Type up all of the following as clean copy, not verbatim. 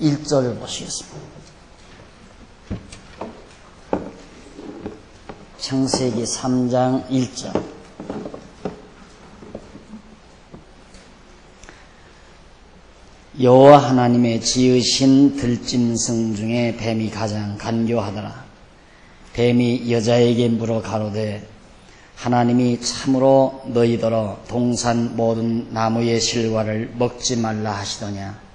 1절 보시겠습니다. 창세기 3장 1절. 여호와 하나님의 지으신 들짐승 중에 뱀이 가장 간교하더라. 뱀이 여자에게 물어 가로되 하나님이 참으로 너희더러 동산 모든 나무의 실과를 먹지 말라 하시더냐.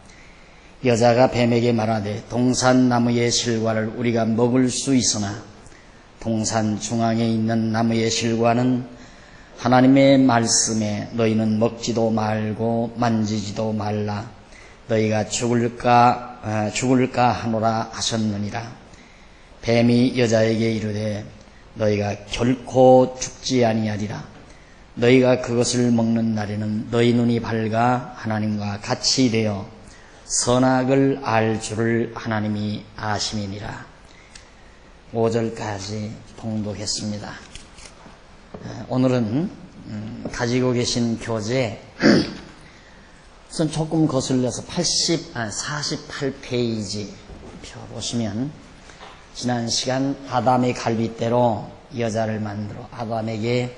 여자가 뱀에게 말하되 동산 나무의 실과를 우리가 먹을 수 있으나 동산 중앙에 있는 나무의 실과는 하나님의 말씀에 너희는 먹지도 말고 만지지도 말라. 너희가 죽을까 하노라 하셨느니라. 뱀이 여자에게 이르되 너희가 결코 죽지 아니하리라. 너희가 그것을 먹는 날에는 너희 눈이 밝아 하나님과 같이 되어 선악을 알 줄을 하나님이 아심이니라. 5절까지 봉독했습니다. 오늘은 가지고 계신 교재 우선 조금 거슬려서 48페이지 펴 보시면 지난 시간 아담의 갈빗대로 여자를 만들어 아담에게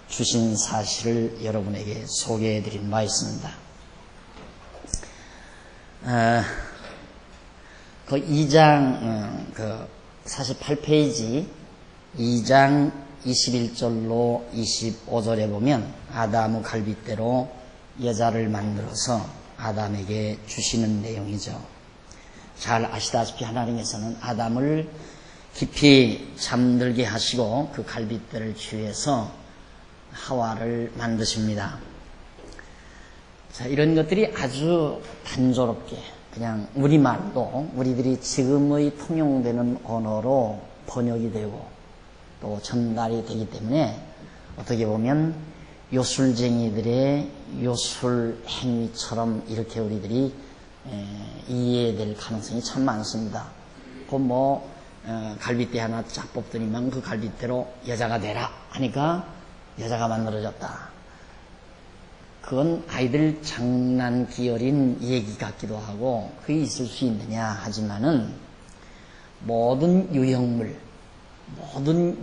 주신 사실을 여러분에게 소개해드린 바 있습니다. 그 2장 48페이지 2장 21절로 25절에 보면 아담의 갈빗대로 여자를 만들어서 아담에게 주시는 내용이죠. 잘 아시다시피 하나님께서는 아담을 깊이 잠들게 하시고 그 갈빗대를 취해서 하와를 만드십니다. 자, 이런 것들이 아주 단조롭게 그냥 우리말로 우리들이 지금의 통용되는 언어로 번역이 되고 또 전달이 되기 때문에 어떻게 보면 요술쟁이들의 요술 행위처럼 이렇게 우리들이 이해될 가능성이 참 많습니다. 갈빗대 하나 쫙 뽑더니만 그 갈빗대로 여자가 되라 하니까 여자가 만들어졌다. 그건 아이들 장난기 어린 얘기 같기도 하고 그게 있을 수 있느냐 하지만은 모든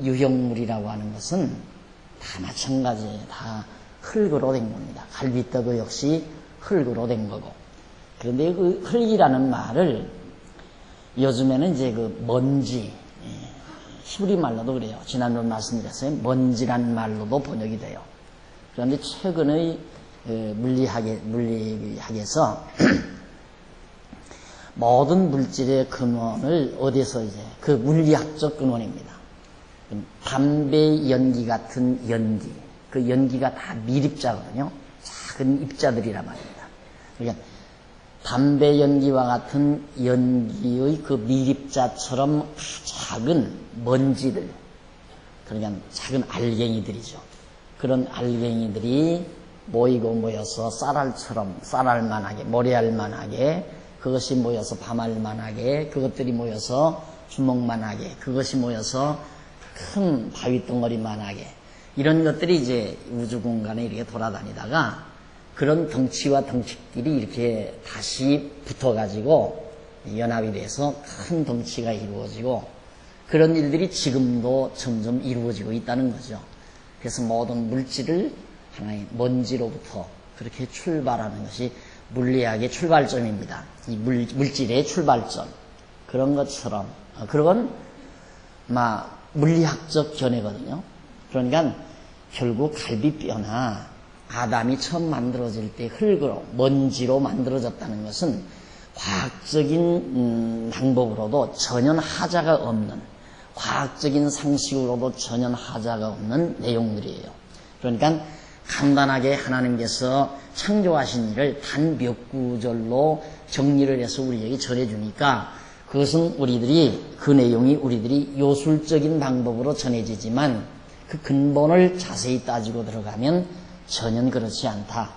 유형물이라고 하는 것은 다 마찬가지예요. 다 흙으로 된 겁니다. 갈빗대도 역시 흙으로 된 거고. 그런데 그 흙이라는 말을 요즘에는 이제 그 먼지, 히브리 말로도 그래요. 지난번 말씀드렸어요. 먼지란 말로도 번역이 돼요. 그런데 최근의 물리학에서 모든 물질의 근원을 어디서 이제 그 물리학적 근원입니다. 담배 연기 같은 연기, 그 연기가 다 밀입자거든요. 작은 입자들이란 말입니다. 그러니까 담배 연기와 같은 연기의 그 밀입자처럼 작은 먼지들, 그러니까 작은 알갱이들이죠. 그런 알갱이들이 모여서 쌀알만하게, 모래알만하게, 그것이 모여서 밤알만하게, 그것들이 모여서 주먹만하게, 그것이 모여서 큰 바위 덩어리만하게, 이런 것들이 이제 우주 공간에 이렇게 돌아다니다가 그런 덩치와 덩치끼리 이렇게 다시 붙어가지고 연합이 돼서 큰 덩치가 이루어지고 그런 일들이 지금도 점점 이루어지고 있다는 거죠. 그래서 모든 물질을 하나의 먼지로부터 그렇게 출발하는 것이 물리학의 출발점입니다. 이 물질의 출발점. 그런 것처럼, 그건 물리학적 견해거든요. 그러니까 결국 갈빗뼈나 아담이 처음 만들어질 때 흙으로, 먼지로 만들어졌다는 것은 과학적인 방법으로도 전혀 하자가 없는, 과학적인 상식으로도 전혀 하자가 없는 내용들이에요. 그러니까 간단하게 하나님께서 창조하신 일을 단 몇 구절로 정리를 해서 우리에게 전해주니까 그것은 그 내용이 우리들이 요술적인 방법으로 전해지지만 그 근본을 자세히 따지고 들어가면 전혀 그렇지 않다.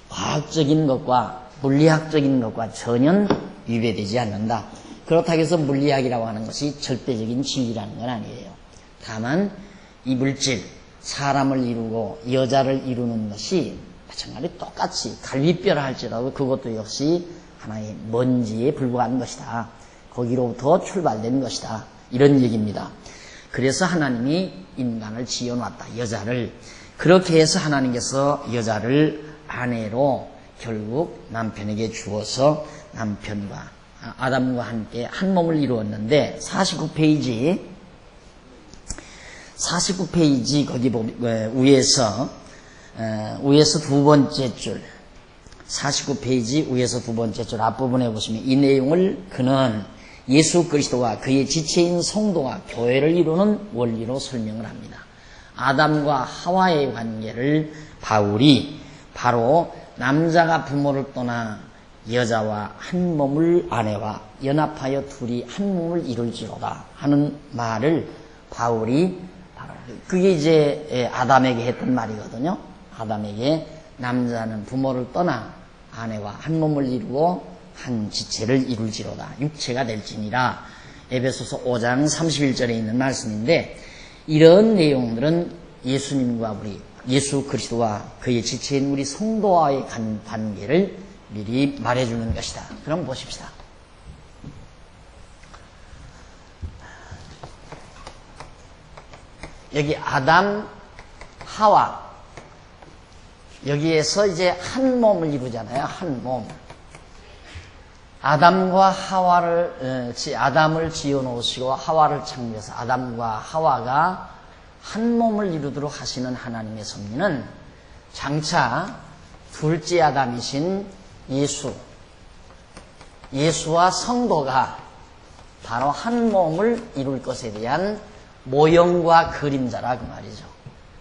과학적인 것과 물리학적인 것과 전혀 위배되지 않는다. 그렇다고 해서 물리학이라고 하는 것이 절대적인 진리라는 건 아니에요. 다만 이 물질, 사람을 이루고 여자를 이루는 것이 마찬가지로 똑같이 갈빗뼈라 할지라도 그것도 역시 하나의 먼지에 불과한 것이다. 거기로부터 출발된 것이다. 이런 얘기입니다. 그래서 하나님이 인간을 지어놨다. 여자를. 그렇게 해서 하나님께서 여자를 아내로 결국 남편에게 주어서 남편과 아담과 함께 한 몸을 이루었는데 49페이지 거기 위에서 두 번째 줄 49페이지 위에서 두 번째 줄 앞부분에 보시면 이 내용을 그는 예수 그리스도와 그의 지체인 성도와 교회를 이루는 원리로 설명을 합니다. 아담과 하와의 관계를 바울이 바로 남자가 부모를 떠나 여자와 한 몸을 아내와 연합하여 둘이 한 몸을 이룰지로다 하는 말을 바울이 바로 그게 이제 아담에게 했던 말이거든요. 아담에게 남자는 부모를 떠나 아내와 한 몸을 이루고 한 지체를 이룰지로다. 육체가 될지니라. 에베소서 5장 31절에 있는 말씀인데 이런 내용들은 예수님과 우리 예수 그리스도와 그의 지체인 우리 성도와의 관계를 미리 말해주는 것이다. 그럼 보십시다. 여기 아담, 하와 여기에서 이제 한 몸을 이루잖아요. 한 몸. 아담과 하와를 아담을 지어 놓으시고 하와를 창조해서 아담과 하와가 한 몸을 이루도록 하시는 하나님의 섭리는 장차 둘째 아담이신 예수와 성도가 바로 한 몸을 이룰 것에 대한 모형과 그림자라 그 말이죠.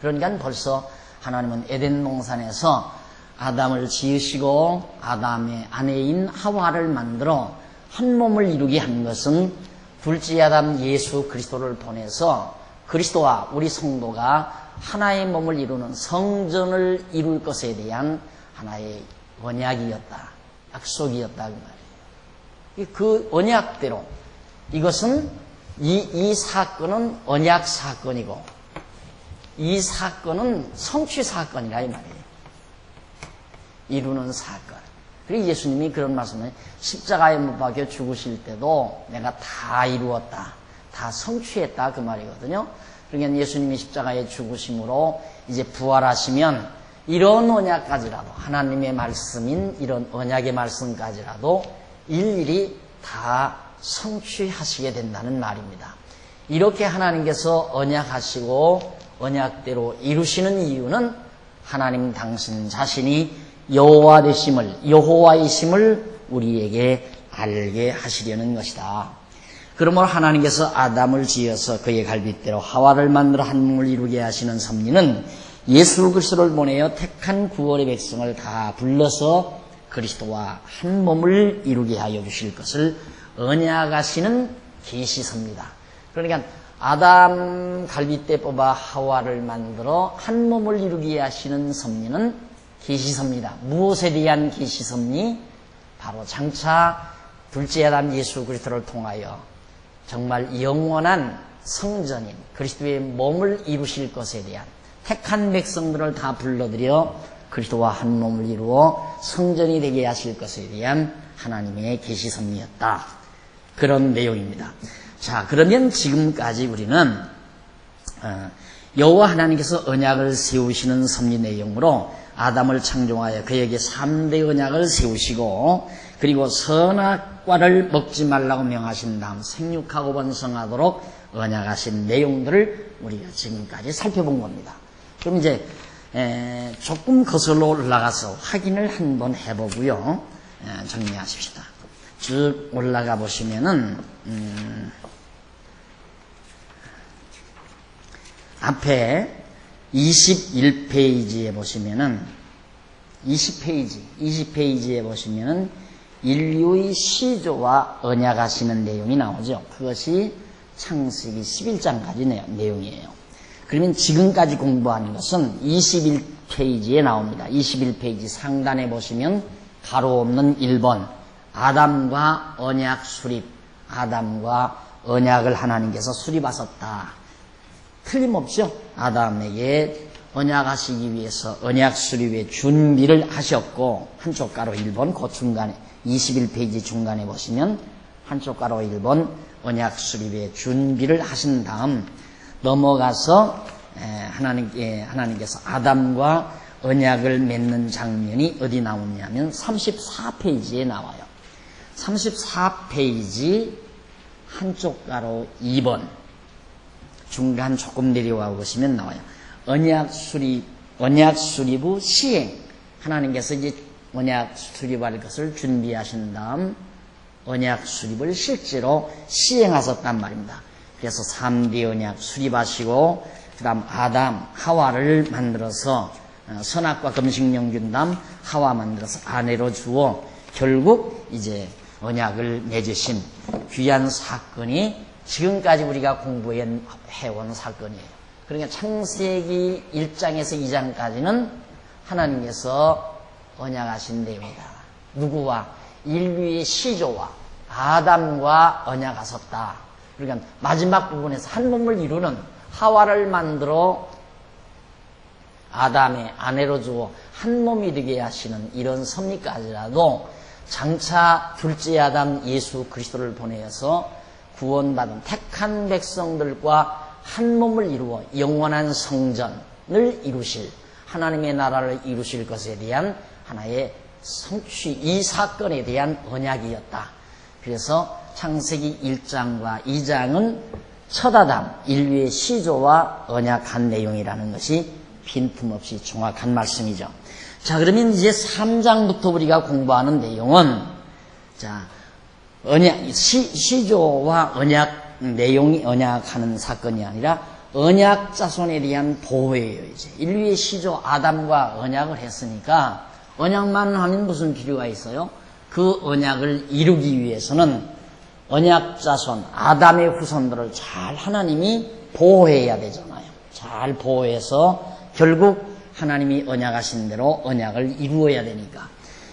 그러니까 벌써 하나님은 에덴 동산에서 아담을 지으시고 아담의 아내인 하와를 만들어 한 몸을 이루게 한 것은 둘째 아담 예수 그리스도를 보내서 그리스도와 우리 성도가 하나의 몸을 이루는 성전을 이룰 것에 대한 하나의 언약이었다. 약속이었다 그 말이에요. 그 언약대로 이것은 이 사건은 언약 사건이고 이 사건은 성취 사건이라 이 말이에요. 이루는 사건. 그리고 예수님이 그런 말씀을 십자가에 못 박혀 죽으실 때도 내가 다 이루었다. 다 성취했다 그 말이거든요. 그러니까 예수님이 십자가에 죽으심으로 이제 부활하시면 이런 언약까지라도 하나님의 말씀인 이런 언약의 말씀까지라도 일일이 다 성취하시게 된다는 말입니다. 이렇게 하나님께서 언약하시고 언약대로 이루시는 이유는 하나님 당신 자신이 여호와이심을 우리에게 알게 하시려는 것이다. 그러므로 하나님께서 아담을 지어서 그의 갈빗대로 하와를 만들어 한 몸을 이루게 하시는 섭리는 예수 그리스도를 보내어 택한 구원의 백성을 다 불러서 그리스도와 한 몸을 이루게 하여 주실 것을 언약하시는 계시섭니다. 그러니까 아담 갈빗대 뽑아 하와를 만들어 한 몸을 이루게 하시는 섭리는 계시섭니다. 무엇에 대한 계시섭리? 바로 장차 둘째 아담 예수 그리스도를 통하여 정말 영원한 성전인 그리스도의 몸을 이루실 것에 대한 택한 백성들을 다 불러들여 그리스도와 한 몸을 이루어 성전이 되게 하실 것에 대한 하나님의 계시섭리였다. 그런 내용입니다. 자, 그러면 지금까지 우리는 여호와 하나님께서 언약을 세우시는 섭리 내용으로 아담을 창조하여 그에게 3대 언약을 세우시고 그리고 선악과를 먹지 말라고 명하신 다음 생육하고 번성하도록 언약하신 내용들을 우리가 지금까지 살펴본 겁니다. 그럼 이제 조금 거슬러 올라가서 확인을 한번 해보고요. 정리하십시다. 쭉 올라가 보시면은 앞에 21페이지에 보시면은 20페이지에 보시면은 인류의 시조와 언약하시는 내용이 나오죠. 그것이 창세기 11장까지 내용이에요. 그러면 지금까지 공부하는 것은 21페이지에 나옵니다. 21페이지 상단에 보시면 가로 없는 1번 아담과 언약 수립, 아담과 언약을 하나님께서 수립하셨다. 틀림없죠. 아담에게 언약하시기 위해서 언약 수립의 준비를 하셨고 한쪽 가로 1번 그 중간에 21페이지 중간에 보시면 한쪽 가로 1번 언약 수립의 준비를 하신 다음 넘어가서 하나님께서 아담과 언약을 맺는 장면이 어디 나오냐면 34페이지에 나와요. 34페이지 한쪽 가로 2번 중간 조금 내려와 보시면 나와요. 언약 수립 후 시행. 하나님께서 이제 언약 수립할 것을 준비하신 다음 언약 수립을 실제로 시행하셨단 말입니다. 그래서 3대 언약 수립하시고 그 다음 아담, 하와를 만들어서 선악과 금식령 준 다음 하와 만들어서 아내로 주어 결국 이제 언약을 맺으신 귀한 사건이 지금까지 우리가 공부해온 사건이에요. 그러니까 창세기 1장에서 2장까지는 하나님께서 언약하신 내용이다. 누구와? 인류의 시조와 아담과 언약하셨다. 그러니까 마지막 부분에서 한 몸을 이루는 하와를 만들어 아담의 아내로 주어 한 몸이 되게 하시는 이런 섭리까지라도 장차 둘째 아담 예수 그리스도를 보내어서 구원받은 택한 백성들과 한 몸을 이루어 영원한 성전을 이루실 하나님의 나라를 이루실 것에 대한 하나의 성취, 이 사건에 대한 언약이었다. 그래서 창세기 1장과 2장은 첫 아담, 인류의 시조와 언약한 내용이라는 것이 빈틈없이 정확한 말씀이죠. 자, 그러면 이제 3장부터 우리가 공부하는 내용은, 자, 시조와 언약 내용이 언약하는 사건이 아니라 언약 자손에 대한 보호예요. 이제 인류의 시조 아담과 언약을 했으니까 언약만 하면 무슨 필요가 있어요? 그 언약을 이루기 위해서는 언약 자손 아담의 후손들을 잘 하나님이 보호해야 되잖아요. 잘 보호해서 결국 하나님이 언약하신 대로 언약을 이루어야 되니까.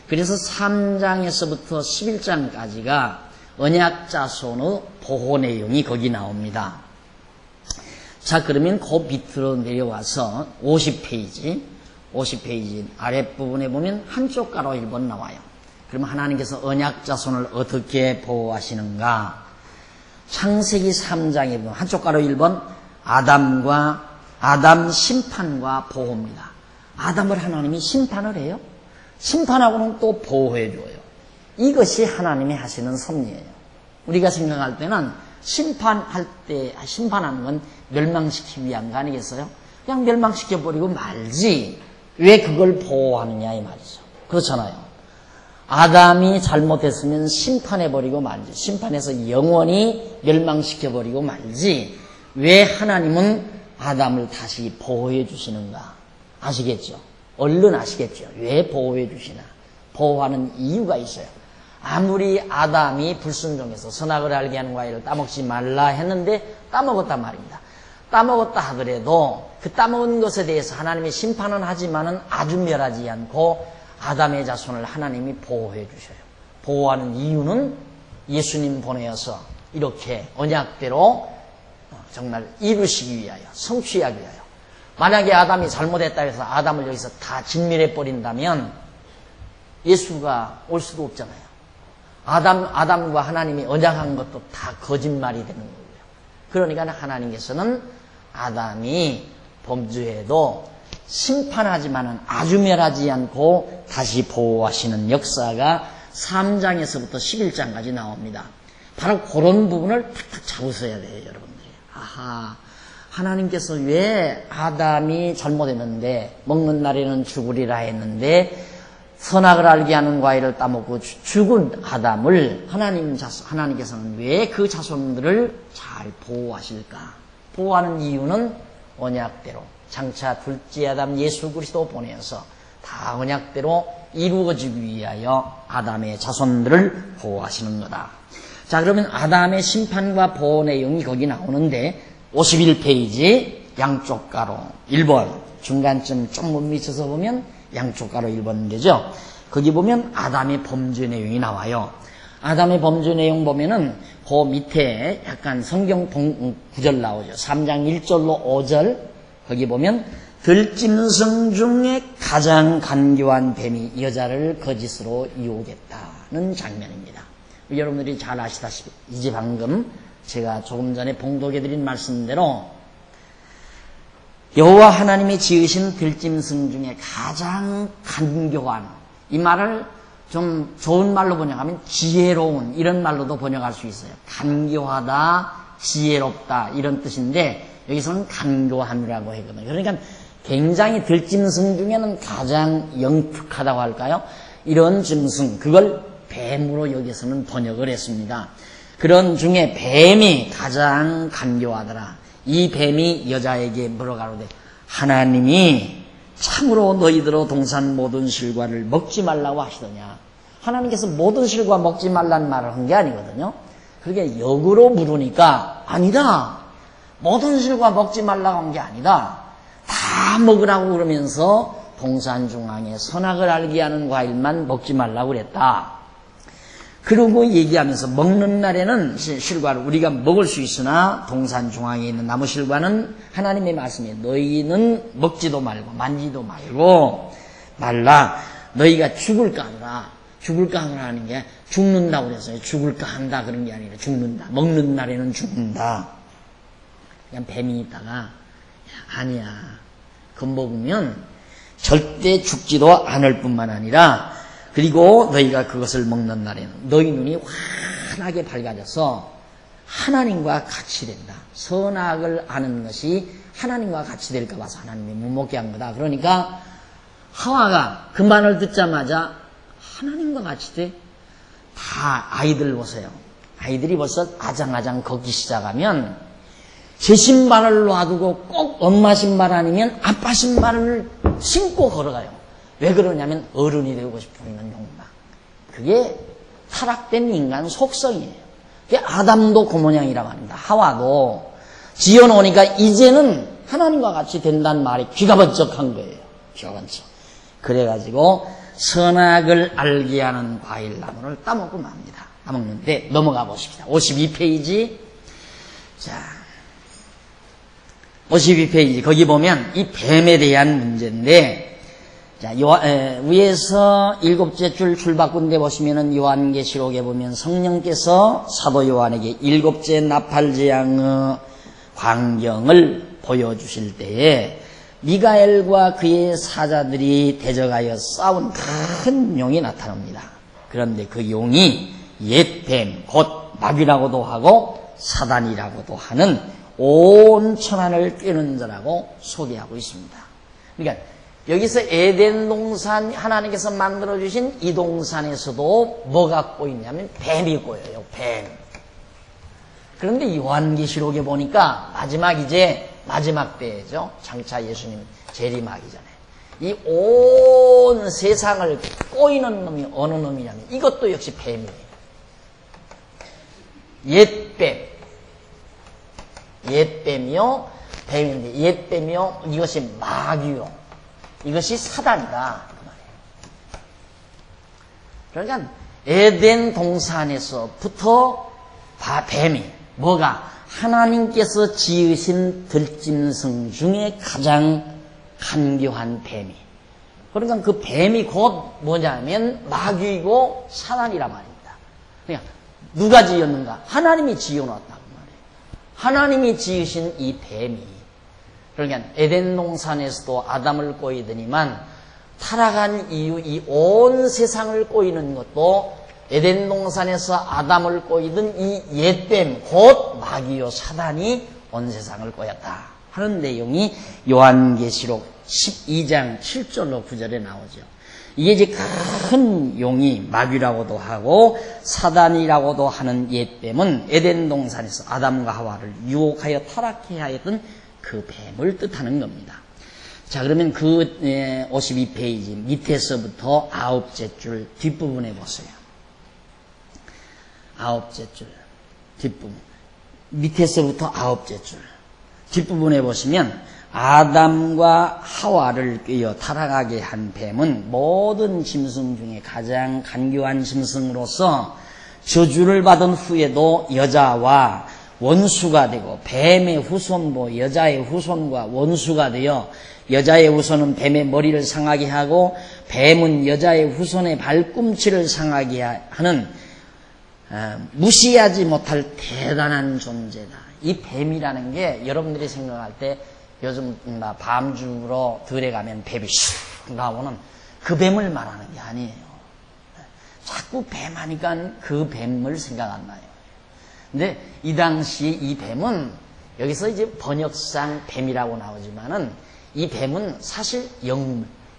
그래서 3장에서부터 11장까지가 언약 자손의 보호 내용이 거기 나옵니다. 자, 그러면 그 밑으로 내려와서 50페이지 아랫부분에 보면 한쪽 가로 1번 나와요. 그러면 하나님께서 언약 자손을 어떻게 보호하시는가? 창세기 3장에 보면 한쪽 가로 1번 아담 심판과 보호입니다. 아담을 하나님이 심판을 해요. 심판하고는 또 보호해 줘요. 이것이 하나님이 하시는 섭리예요. 우리가 생각할 때는 심판하는 건 멸망시키기 위한 거 아니겠어요? 그냥 멸망시켜버리고 말지 왜 그걸 보호하느냐 이 말이죠. 그렇잖아요. 아담이 잘못했으면 심판해버리고 말지, 심판해서 영원히 멸망시켜버리고 말지 왜 하나님은 아담을 다시 보호해 주시는가? 아시겠죠? 얼른 아시겠죠? 왜 보호해 주시나? 보호하는 이유가 있어요. 아무리 아담이 불순종해서 선악을 알게 하는 과일을 따먹지 말라 했는데 따먹었단 말입니다. 따먹었다 하더라도 그 따먹은 것에 대해서 하나님이 심판은 하지만은 아주 멸하지 않고 아담의 자손을 하나님이 보호해 주셔요. 보호하는 이유는 예수님 보내어서 이렇게 언약대로 정말 이루시기 위하여, 성취하기 위하여. 만약에 아담이 잘못했다 해서 아담을 여기서 다 진멸해 버린다면 예수가 올 수도 없잖아요. 아담과 하나님이 언약한 것도 다 거짓말이 되는 거예요. 그러니까 하나님께서는 아담이 범죄해도 심판하지만은 아주 멸하지 않고 다시 보호하시는 역사가 3장에서부터 11장까지 나옵니다. 바로 그런 부분을 탁탁 잡으셔야 돼요, 여러분들이. 아하, 하나님께서 왜 아담이 잘못했는데 먹는 날에는 죽으리라 했는데 선악을 알게 하는 과일을 따먹고 죽은 아담을 하나님께서는 왜 그 자손들을 잘 보호하실까? 보호하는 이유는 언약대로 장차 둘째 아담 예수 그리스도 보내어서 다 언약대로 이루어지기 위하여 아담의 자손들을 보호하시는 거다. 자, 그러면 아담의 심판과 보호 내용이 거기 나오는데 51페이지 양쪽 가로 1번 중간쯤 조금 미쳐서 보면 양쪽 가로 1번 되죠. 거기 보면 아담의 범죄 내용이 나와요. 아담의 범죄 내용 보면은 그 밑에 약간 성경 구절 나오죠. 3장 1절로 5절 거기 보면 들짐승 중에 가장 간교한 뱀이 여자를 거짓으로 유혹했다. 장면입니다. 여러분들이 잘 아시다시피 이제 방금 제가 조금 전에 봉독해드린 말씀대로 여호와 하나님이 지으신 들짐승 중에 가장 간교한, 이 말을 좀 좋은 말로 번역하면 지혜로운, 이런 말로도 번역할 수 있어요. 간교하다, 지혜롭다, 이런 뜻인데 여기서는 간교함이라고 하거든요. 그러니까 굉장히 들짐승 중에는 가장 영특하다고 할까요? 이런 짐승, 그걸 뱀으로 여기서는 번역을 했습니다. 그런 중에 뱀이 가장 간교하더라. 이 뱀이 여자에게 물어가로되 하나님이 참으로 너희들로 동산 모든 실과를 먹지 말라고 하시더냐. 하나님께서 모든 실과 먹지 말라는 말을 한 게 아니거든요. 그렇게 역으로 물으니까 아니다. 모든 실과 먹지 말라고 한 게 아니다. 다 먹으라고 그러면서 동산 중앙에 선악을 알게 하는 과일만 먹지 말라고 그랬다. 그러고 얘기하면서 먹는 날에는 실과를 우리가 먹을 수 있으나 동산 중앙에 있는 나무 실과는 하나님의 말씀에 너희는 먹지도 말고 만지도 말고 말라. 너희가 죽을까 하노라. 죽을까 하노라는 게 죽는다고 그랬어요. 죽을까 한다 그런 게 아니라 죽는다. 먹는 날에는 죽는다. 그냥 뱀이 있다가 아니야. 그거 먹으면 절대 죽지도 않을 뿐만 아니라 그리고 너희가 그것을 먹는 날에는 너희 눈이 환하게 밝아져서 하나님과 같이 된다. 선악을 아는 것이 하나님과 같이 될까 봐서 하나님이 못 먹게 한 거다. 그러니까 하와가 그 말을 듣자마자 하나님과 같이 돼? 다 아이들 보세요. 아이들이 벌써 아장아장 걷기 시작하면 제 신발을 놔두고 꼭 엄마 신발 아니면 아빠 신발을 신고 걸어가요. 왜 그러냐면 어른이 되고 싶은 욕망. 그게 타락된 인간 속성이에요. 그게 아담도 그 모양이라고 합니다. 하와도 지어놓으니까 이제는 하나님과 같이 된다는 말이 귀가 번쩍한 거예요. 귀가 번쩍. 그래가지고 선악을 알게 하는 과일나무를 따먹고 맙니다. 따먹는데 넘어가 보십시다. 52페이지. 자, 52페이지. 거기 보면 이 뱀에 대한 문제인데 자, 위에서 7째 줄 줄바꾼데 보시면은 요한계시록에 보면 성령께서 사도 요한에게 7째 나팔재앙의 광경을 보여주실 때에 미가엘과 그의 사자들이 대적하여 싸운 큰 용이 나타납니다. 그런데 그 용이 옛뱀, 곧 마귀라고도 하고 사단이라고도 하는 온 천하를 꿰는 자라고 소개하고 있습니다. 그러니까 여기서 에덴 동산 하나님께서 만들어주신 이 동산에서도 뭐가 꼬이냐면 뱀이 꼬여요. 뱀. 그런데 요한계시록에 보니까 마지막 때죠. 장차 예수님 재림하기 전에 이 온 세상을 꼬이는 놈이 어느 놈이냐면 이것도 역시 뱀이에요. 옛뱀이요. 뱀인데 옛뱀이요. 이것이 마귀요. 이것이 사단이다. 그러니까 에덴 동산에서부터 뱀이 뭐가 하나님께서 지으신 들짐승 중에 가장 간교한 뱀이. 그러니까 그 뱀이 곧 뭐냐면 마귀이고 사단이란 말입니다. 그러니까 누가 지었는가? 하나님이 지어놨다고 말이에요. 하나님이 지으신 이 뱀이. 그러니까 에덴 동산에서도 아담을 꼬이더니만 타락한 이후 이 온 세상을 꼬이는 것도 에덴 동산에서 아담을 꼬이던 이 옛뱀 곧 마귀요 사단이 온 세상을 꼬였다 하는 내용이 요한계시록 12장 7절로 9절에 나오죠. 이게 이제 큰 용이 마귀라고도 하고 사단이라고도 하는 옛뱀은 에덴 동산에서 아담과 하와를 유혹하여 타락해 하였던 그 뱀을 뜻하는 겁니다. 자, 그러면 그 52페이지 밑에서부터 9째 줄 뒷부분에 보세요. 9째 줄 뒷부분. 밑에서부터 9째 줄 뒷부분에 보시면 아담과 하와를 꿰어 타락하게 한 뱀은 모든 짐승 중에 가장 간교한 짐승으로서 저주를 받은 후에도 여자와 원수가 되고 뱀의 후손도 여자의 후손과 원수가 되어 여자의 후손은 뱀의 머리를 상하게 하고 뱀은 여자의 후손의 발꿈치를 상하게 하는 무시하지 못할 대단한 존재다. 이 뱀이라는 게 여러분들이 생각할 때 요즘 밤중으로 들에 가면 뱀이 슉 나오는 그 뱀을 말하는 게 아니에요. 자꾸 뱀 하니까 그 뱀을 생각 안 나요. 근데 이 당시 이 뱀은 여기서 이제 번역상 뱀이라고 나오지만은 이 뱀은 사실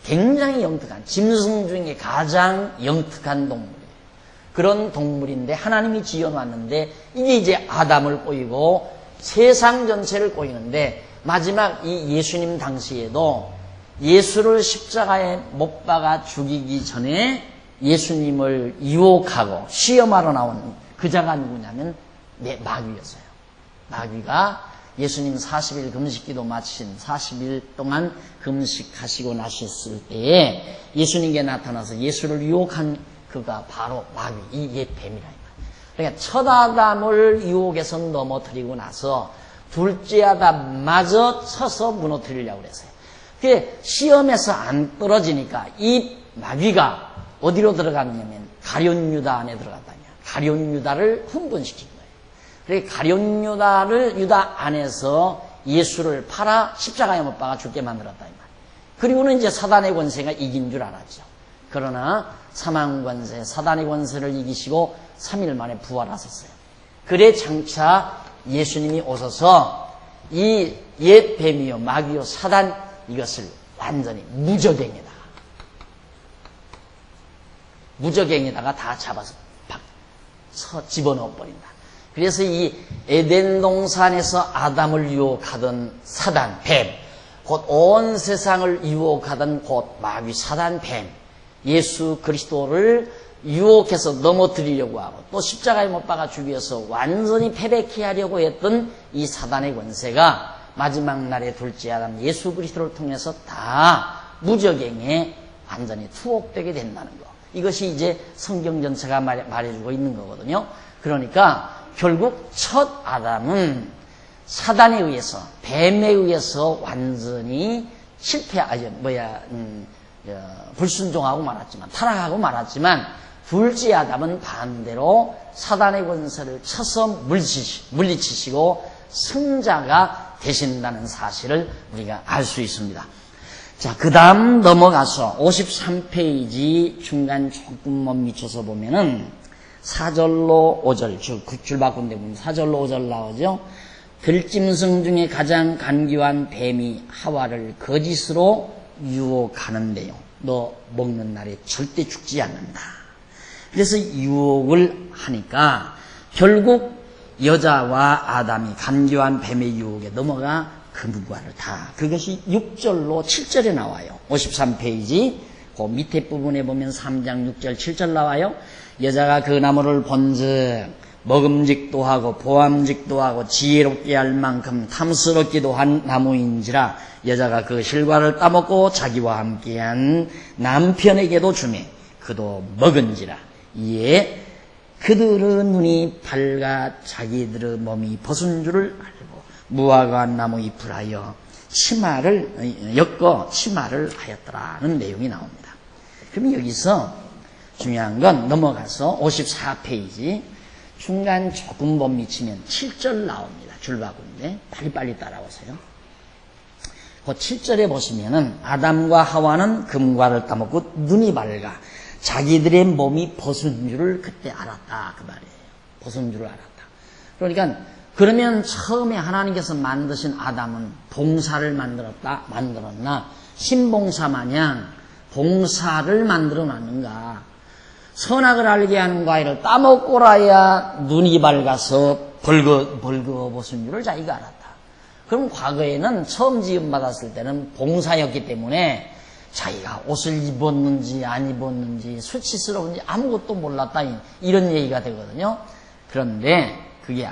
굉장히 영특한, 짐승 중에 가장 영특한 동물이에요. 그런 동물인데 하나님이 지어놨는데 이게 이제 아담을 꼬이고 세상 전체를 꼬이는데 마지막 이 예수님 당시에도 예수를 십자가에 못 박아 죽이기 전에 예수님을 유혹하고 시험하러 나온 그 자가 누구냐면 마귀였어요. 마귀가 예수님 40일 금식기도 마친 40일 동안 금식하시고 나셨을 때에 예수님께 나타나서 예수를 유혹한 그가 바로 마귀, 이게 뱀이라. 그러니까 첫 아담을 유혹해서 넘어뜨리고 나서 둘째 아담마저 쳐서 무너뜨리려고 그랬어요. 그게 시험에서 안 떨어지니까 이 마귀가 어디로 들어갔냐면 가룟 유다 안에 들어갔다냐. 가룟 유다를 흥분시킨 거예요. 그래서 가룟 유다 안에서 예수를 팔아 십자가에 못 박아 죽게 만들었다 이 말이에요. 그리고는 이제 사단의 권세가 이긴 줄 알았죠. 그러나 사망 권세, 사단의 권세를 이기시고 3일 만에 부활하셨어요. 그래 장차 예수님이 오셔서 이 옛 뱀이요 마귀요 사단 이것을 완전히 무적행에다가 다 잡아서 집어넣어 버린다. 그래서 이 에덴 동산에서 아담을 유혹하던 사단 뱀, 곧 온 세상을 유혹하던 곧 마귀 사단 뱀, 예수 그리스도를 유혹해서 넘어뜨리려고 하고 또 십자가에 못 박아 죽여서 완전히 패배케 하려고 했던 이 사단의 권세가 마지막 날의 둘째 아담 예수 그리스도를 통해서 다 무적행에 완전히 투옥되게 된다는 거. 이것이 이제 성경 전체가 말해주고 있는 거거든요. 그러니까 결국 첫 아담은 사단에 의해서, 뱀에 의해서 완전히 불순종하고 말았지만, 타락하고 말았지만, 둘째 아담은 반대로 사단의 권세를 쳐서 물리치시고 승자가 되신다는 사실을 우리가 알 수 있습니다. 자, 그 다음 넘어가서 53페이지 중간 조금만 미쳐서 보면은 4절로 5절, 줄 바꾼데 보면 4절로 5절 나오죠. 들짐승 중에 가장 간교한 뱀이 하와를 거짓으로 유혹하는데요. 너 먹는 날에 절대 죽지 않는다. 그래서 유혹을 하니까 결국 여자와 아담이 간교한 뱀의 유혹에 넘어가 그 누구와를 다. 그것이 6절로 7절에 나와요. 53페이지 그 밑에 부분에 보면 3장 6절 7절 나와요. 여자가 그 나무를 본즉 먹음직도 하고 보암직도 하고 지혜롭게 할 만큼 탐스럽기도 한 나무인지라 여자가 그 실과를 따먹고 자기와 함께한 남편에게도 주매 그도 먹은지라. 이에 그들의 눈이 밝아 자기들의 몸이 벗은 줄을 알고 무화과 나무 잎을 하여 엮어 치마를 하였더라는 내용이 나옵니다. 그럼 여기서 중요한 건 넘어가서 54페이지 중간 조금 못 미치면 7절 나옵니다. 줄바구인데 빨리빨리 따라오세요. 그 7절에 보시면은 아담과 하와는 금과를 따먹고 눈이 밝아 자기들의 몸이 벗은 줄을 그때 알았다 그 말이에요. 벗은 줄을 알았다. 그러니까 그러면 처음에 하나님께서 만드신 아담은 봉사를 만들었나? 신봉사 마냥 봉사를 만들어 놨는가? 선악을 알게 하는 과일을 따먹고라야 눈이 밝아서 벌거벗은 줄을 자기가 알았다. 그럼 과거에는 처음 지음받았을 때는 봉사였기 때문에 자기가 옷을 입었는지 안 입었는지 수치스러운지 아무것도 몰랐다 이런 얘기가 되거든요. 그런데 그게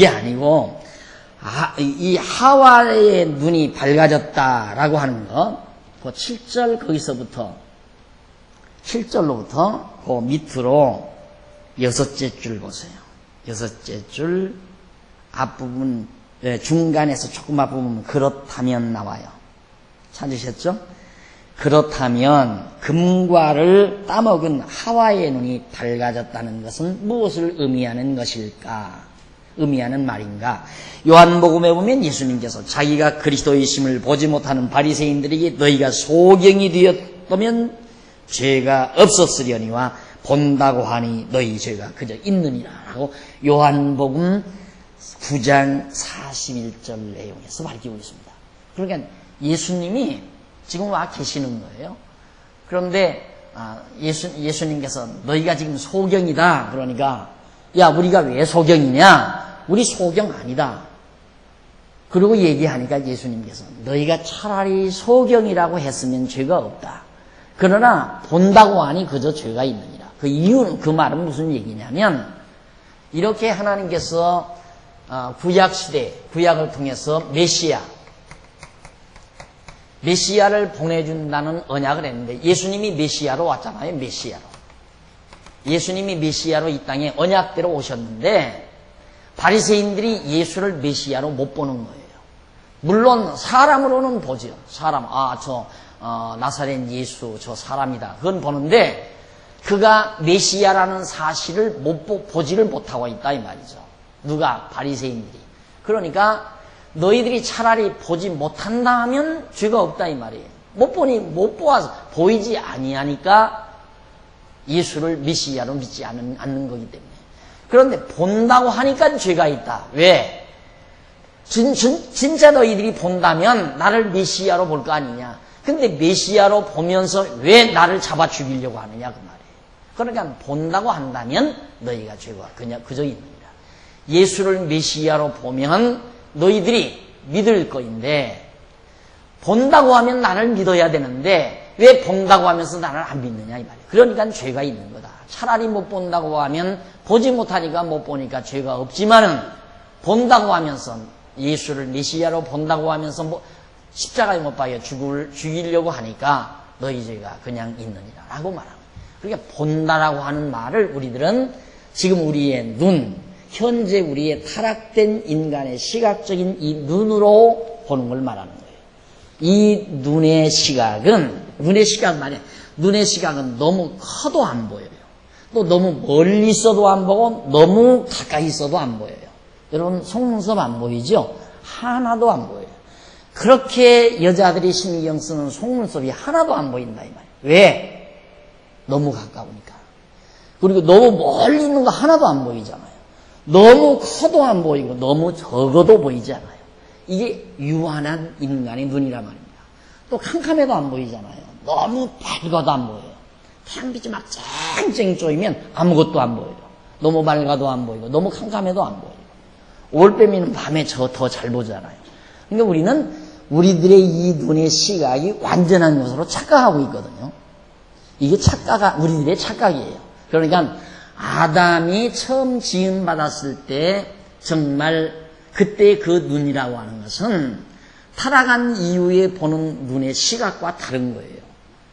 아니고 이 하와의 눈이 밝아졌다라고 하는 것, 그 7절 거기서부터 7절로부터 그 밑으로 6째 줄 보세요. 6째 줄 앞부분, 중간에서 조금 앞부분 그렇다면 나와요. 찾으셨죠? 그렇다면 금과를 따먹은 하와의 눈이 밝아졌다는 것은 무엇을 의미하는 것일까? 의미하는 말인가? 요한복음에 보면 예수님께서 자기가 그리스도이심을 보지 못하는 바리새인들에게 너희가 소경이 되었다면 죄가 없었으려니와 본다고 하니 너희 죄가 그저 있느니라 라고 요한복음 9장 41절 내용에서 밝히고 있습니다. 그러니까 예수님이 지금 와 계시는 거예요. 그런데 예수님께서 너희가 지금 소경이다 그러니까 야 우리가 왜 소경이냐? 우리 소경 아니다. 그리고 얘기하니까 예수님께서 너희가 차라리 소경이라고 했으면 죄가 없다. 그러나 본다고 하니 그저 죄가 있느니라. 그 이유는, 그 말은 무슨 얘기냐면 이렇게 하나님께서 구약시대, 구약을 통해서 메시아를 보내준다는 언약을 했는데 예수님이 메시아로 왔잖아요. 예수님이 메시아로 이 땅에 언약대로 오셨는데 바리새인들이 예수를 메시아로 못 보는 거예요. 물론 사람으로는 보죠. 나사렛 예수 저 사람이다. 그건 보는데 그가 메시아라는 사실을 보지를 못하고 있다 이 말이죠. 누가? 바리새인들이. 그러니까 너희들이 차라리 보지 못한다 하면 죄가 없다 이 말이에요. 못 보아서 보이지 아니하니까 예수를 메시아로 믿지 않는 거기 때문에. 그런데 본다고 하니까 죄가 있다. 왜? 진짜 너희들이 본다면 나를 메시아로 볼 거 아니냐. 근데 메시아로 보면서 왜 나를 잡아 죽이려고 하느냐 그 말이에요. 그러니까 본다고 한다면 너희가 죄가 그저 있느니라. 예수를 메시아로 보면 너희들이 믿을 거인데 본다고 하면 나를 믿어야 되는데 왜 본다고 하면서 나를 안 믿느냐 이 말이에요. 그러니까 죄가 있는 거다. 차라리 못 본다고 하면 보지 못하니까 못 보니까 죄가 없지만은 본다고 하면서 예수를 메시아로 본다고 하면서 십자가에 못 박여 죽이려고 하니까 너희 죄가 그냥 있느니라 라고 말합니다. 그러니까 본다라고 하는 말을 우리들은 지금 우리의 눈, 현재 우리의 타락된 인간의 시각적인 이 눈으로 보는 걸 말하는 거예요. 이 눈의 시각은 너무 커도 안 보여요. 또 너무 멀리 있어도 안 보고 너무 가까이 있어도 안 보여요. 여러분 속눈썹 안 보이죠? 하나도 안 보여요. 그렇게 여자들이 신경 쓰는 속눈썹이 하나도 안 보인다 이 말이에요. 왜? 너무 가까우니까. 그리고 너무 멀리 있는 거 하나도 안 보이잖아요. 너무 커도 안 보이고 너무 적어도 보이지 않아요. 이게 유한한 인간의 눈이란 말입니다. 또 캄캄해도 안 보이잖아요. 너무 밝아도 안 보여요. 태양빛이 막 쨍쨍 쪼이면 아무것도 안 보여요. 너무 밝아도 안 보이고 너무 캄캄해도 안 보여요. 올빼미는 밤에 더 잘 보잖아요. 그러니까 우리들의 이 눈의 시각이 완전한 것으로 착각하고 있거든요. 이게 우리들의 착각이에요. 그러니까 아담이 처음 지음받았을 때 정말 그때 그 눈이라고 하는 것은 타락한 이후에 보는 눈의 시각과 다른 거예요.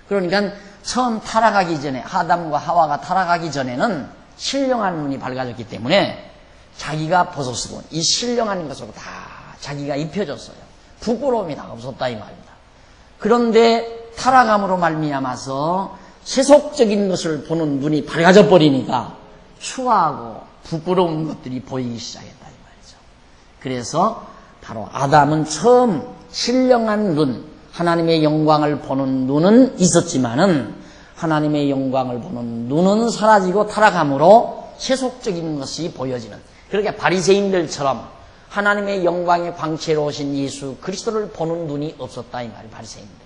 그러니까 처음 타락하기 전에 아담과 하와가 타락하기 전에는 신령한 눈이 밝아졌기 때문에 자기가 벗었고 이 신령한 것으로 다 자기가 입혀졌어요. 부끄러움이 다 없었다 이 말입니다. 그런데 타락함으로 말미암아서 세속적인 것을 보는 눈이 밝아져 버리니까 추하고 부끄러운 것들이 보이기 시작했다 이 말이죠. 그래서 바로 아담은 처음 신령한 눈, 하나님의 영광을 보는 눈은 있었지만은 하나님의 영광을 보는 눈은 사라지고 타락함으로 세속적인 것이 보여지는, 그러니까 바리새인들처럼 하나님의 영광의 광채로 오신 예수 그리스도를 보는 눈이 없었다 이 말이에요. 바리새인들이.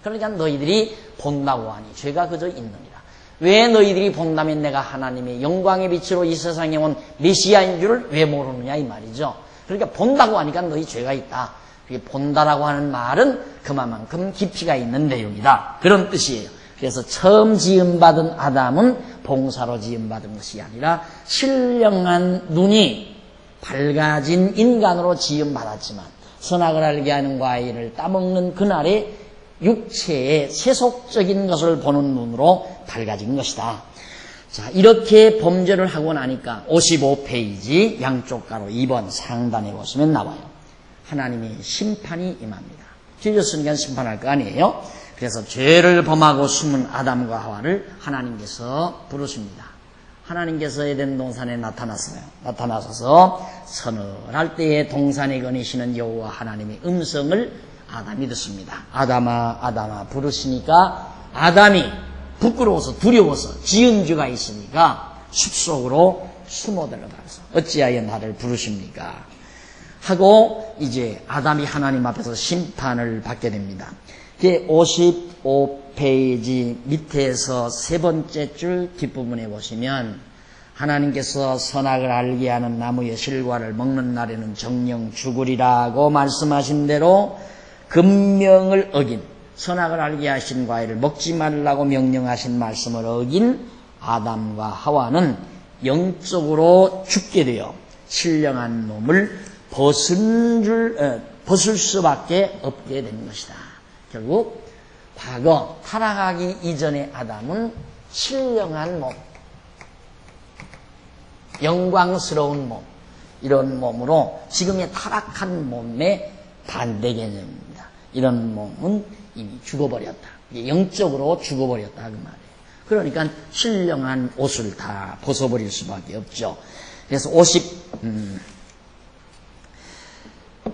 그러니까 너희들이 본다고 하니 죄가 그저 있느니라. 왜 너희들이 본다면 내가 하나님의 영광의 빛으로 이 세상에 온 메시아인 줄을 왜 모르느냐 이 말이죠. 그러니까 본다고 하니까 너희 죄가 있다. 본다라고 하는 말은 그만큼 깊이가 있는 내용이다. 그런 뜻이에요. 그래서 처음 지음받은 아담은 봉사로 지음받은 것이 아니라 신령한 눈이 밝아진 인간으로 지음받았지만 선악을 알게 하는 과일을 따먹는 그날에 육체의 세속적인 것을 보는 눈으로 밝아진 것이다. 자, 이렇게 범죄를 하고 나니까 55페이지 양쪽 가로 2번 상단에 보시면 나와요. 하나님의 심판이 임합니다. 죄졌으니까 심판할 거 아니에요. 그래서 죄를 범하고 숨은 아담과 하와를 하나님께서 부르십니다. 하나님께서 에덴 동산에 나타났어요. 나타나셔서 서늘할 때에 동산에 거니시는 여호와 하나님의 음성을 아담이 듣습니다. 아담아 아담아 부르시니까 아담이 부끄러워서 두려워서 지은 죄가 있으니까 숲속으로 숨어 들어가서 어찌하여 나를 부르십니까? 하고 이제 아담이 하나님 앞에서 심판을 받게 됩니다. 55페이지 밑에서 세 번째 줄 뒷부분에 보시면 하나님께서 선악을 알게 하는 나무의 실과를 먹는 날에는 정령 죽으리라고 말씀하신 대로 금명을 어긴 선악을 알게 하신 과일을 먹지 말라고 명령하신 말씀을 어긴 아담과 하와는 영적으로 죽게 되어 신령한 몸을 벗을 수밖에 없게 된 것이다. 결국 과거 타락하기 이전의 아담은 신령한 몸, 영광스러운 몸, 이런 몸으로 지금의 타락한 몸의 반대 개념입니다. 이런 몸은 이미 죽어버렸다. 영적으로 죽어버렸다 그 말이에요. 그러니까 신령한 옷을 다 벗어버릴 수밖에 없죠. 그래서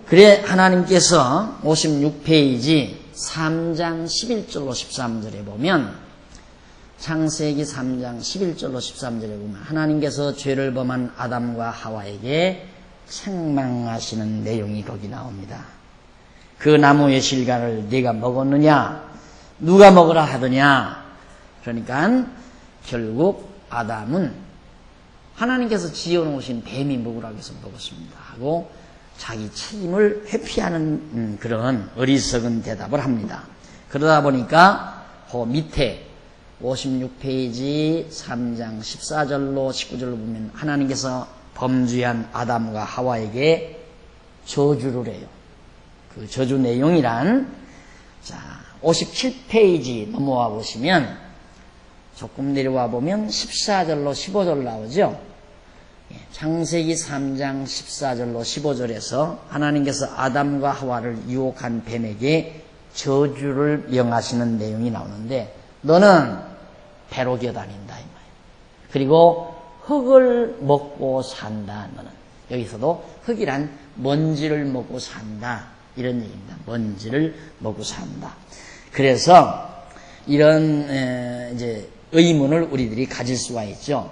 그래 하나님께서 56페이지 3장 11절로 13절에 보면 창세기 3장 11절로 13절에 보면 하나님께서 죄를 범한 아담과 하와에게 책망하시는 내용이 거기 나옵니다. 그 나무의 실과를 네가 먹었느냐? 누가 먹으라 하더냐? 그러니까 결국 아담은 하나님께서 지어놓으신 뱀이 먹으라고 해서 먹었습니다 하고 자기 책임을 회피하는 그런 어리석은 대답을 합니다. 그러다 보니까 그 밑에 56페이지 3장 14절로 19절로 보면 하나님께서 범죄한 아담과 하와에게 저주를 해요. 그 저주 내용이란, 자, 57페이지 넘어와 보시면, 조금 내려와 보면 14절로 15절 나오죠? 창세기 3장 14절로 15절에서 하나님께서 아담과 하와를 유혹한 뱀에게 저주를 명하시는 내용이 나오는데, 너는 배로 기어다닌다 이 말이에요. 그리고 흙을 먹고 산다. 너는 여기서도 흙이란 먼지를 먹고 산다 이런 얘기입니다. 먼지를 먹고 산다. 그래서 이런 이제 의문을 우리들이 가질 수가 있죠.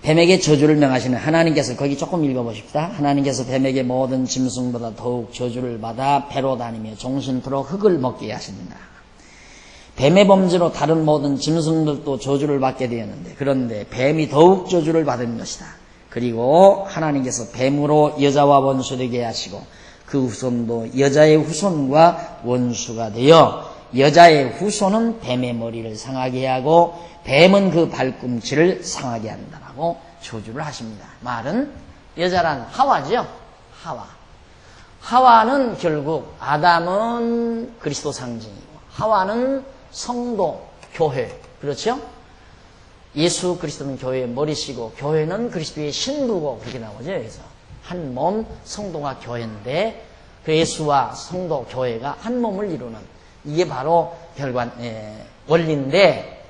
뱀에게 저주를 명하시는 하나님께서, 거기 조금 읽어보십시다. 하나님께서 뱀에게 모든 짐승보다 더욱 저주를 받아 배로 다니며 종신토록 흙을 먹게 하신다. 뱀의 범죄로 다른 모든 짐승들도 저주를 받게 되었는데, 그런데 뱀이 더욱 저주를 받은 것이다. 그리고 하나님께서 뱀으로 여자와 원수되게 하시고 그 후손도 여자의 후손과 원수가 되어 여자의 후손은 뱀의 머리를 상하게 하고 뱀은 그 발꿈치를 상하게 한다라고 저주를 하십니다. 말은 여자란 하와죠. 하와는 결국 아담은 그리스도 상징이고 하와는 성도, 교회, 그렇죠? 예수 그리스도는 교회의 머리시고 교회는 그리스도의 신부고 그렇게 나오죠. 그래서 한 몸 성도가 교회인데 그 예수와 성도, 교회가 한 몸을 이루는, 이게 바로 원리인데,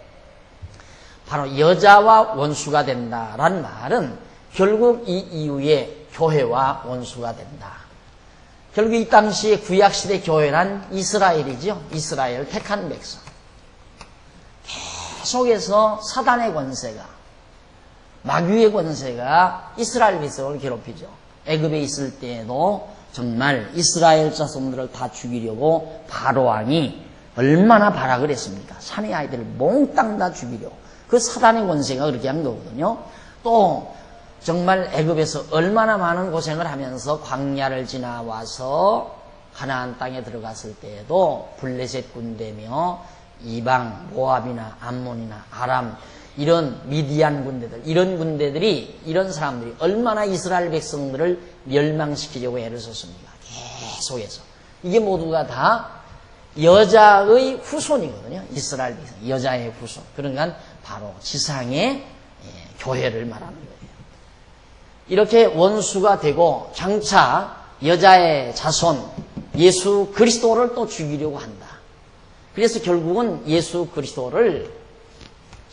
바로 여자와 원수가 된다라는 말은 결국 이 이후에 교회와 원수가 된다. 결국 이 당시에 구약시대 교회란 이스라엘이죠. 이스라엘 택한 백성. 계속해서 사단의 권세가, 마귀의 권세가 이스라엘 백성을 괴롭히죠. 애굽에 있을 때에도 정말 이스라엘 자손들을 다 죽이려고 바로왕이 얼마나 발악을 했습니까? 산의 아이들을 몽땅 다 죽이려고. 그 사단의 권세가 그렇게 한 거거든요. 또 정말 애굽에서 얼마나 많은 고생을 하면서 광야를 지나와서 가나안 땅에 들어갔을 때에도 블레셋 군대며 이방, 모압이나 암몬이나 아람, 이런 미디안 군대들, 이런 군대들이, 이런 사람들이 얼마나 이스라엘 백성들을 멸망시키려고 애를 썼습니까? 계속해서. 이게 모두가 다 여자의 후손이거든요. 이스라엘 백성, 여자의 후손. 그러니까 바로 지상의 교회를 말하는 거예요. 이렇게 원수가 되고 장차 여자의 자손 예수 그리스도를 또 죽이려고 한다. 그래서 결국은 예수 그리스도를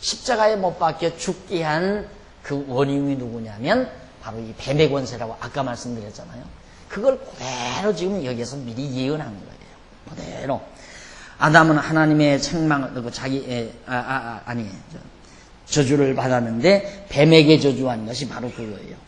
십자가에 못 박혀 죽게 한 그 원인이 누구냐면 바로 이 뱀의 권세라고 아까 말씀드렸잖아요. 그걸 그대로 지금 여기서 미리 예언한 거예요. 그대로. 아담은 하나님의 책망을 듣고 저주를 받았는데 뱀에게 저주한 것이 바로 그거예요.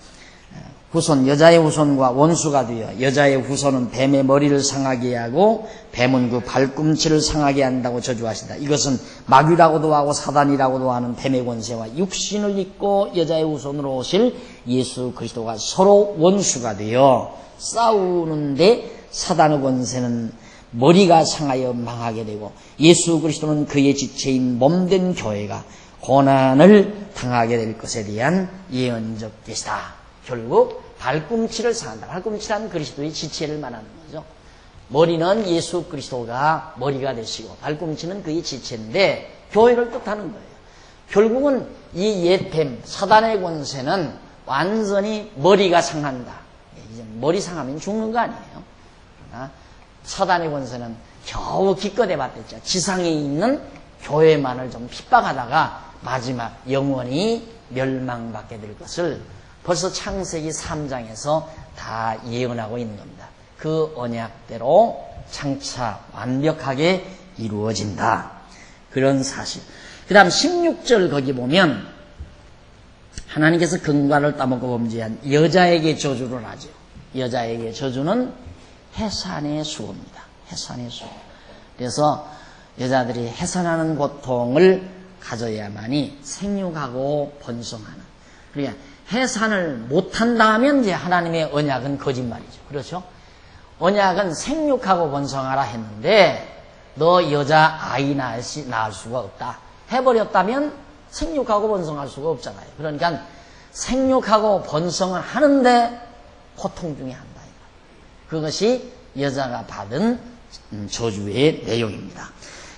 후손, 여자의 후손과 원수가 되어 여자의 후손은 뱀의 머리를 상하게 하고 뱀은 그 발꿈치를 상하게 한다고 저주하신다. 이것은 마귀라고도 하고 사단이라고도 하는 뱀의 권세와 육신을 입고 여자의 후손으로 오실 예수 그리스도가 서로 원수가 되어 싸우는데 사단의 권세는 머리가 상하여 망하게 되고 예수 그리스도는 그의 지체인 몸된 교회가 고난을 당하게 될 것에 대한 예언적 계시다. 결국 발꿈치를 상한다. 발꿈치란 그리스도의 지체를 말하는 거죠. 머리는 예수 그리스도가 머리가 되시고 발꿈치는 그의 지체인데 교회를 뜻하는 거예요. 결국은 이 옛 뱀 사단의 권세는 완전히 머리가 상한다. 이제 머리 상하면 죽는 거 아니에요. 그러나 사단의 권세는 겨우 기껏 해봤댔죠. 지상에 있는 교회만을 좀 핍박하다가 마지막 영원히 멸망받게 될 것을 벌써 창세기 3장에서 다 예언하고 있는 겁니다. 그 언약대로 장차 완벽하게 이루어진다. 그런 사실. 그 다음 16절 거기 보면 하나님께서 금과를 따먹고 범죄한 여자에게 저주를 하죠. 여자에게 저주는 해산의 수고입니다. 해산의 수고. 그래서 여자들이 해산하는 고통을 가져야만이 생육하고 번성하는. 그러니까 해산을 못한다 하면 이제 하나님의 언약은 거짓말이죠. 그렇죠? 언약은 생육하고 번성하라 했는데 너 여자 아이 낳을 수가 없다. 해버렸다면 생육하고 번성할 수가 없잖아요. 그러니까 생육하고 번성을 하는데 고통 중에 한다. 그것이 여자가 받은 저주의 내용입니다.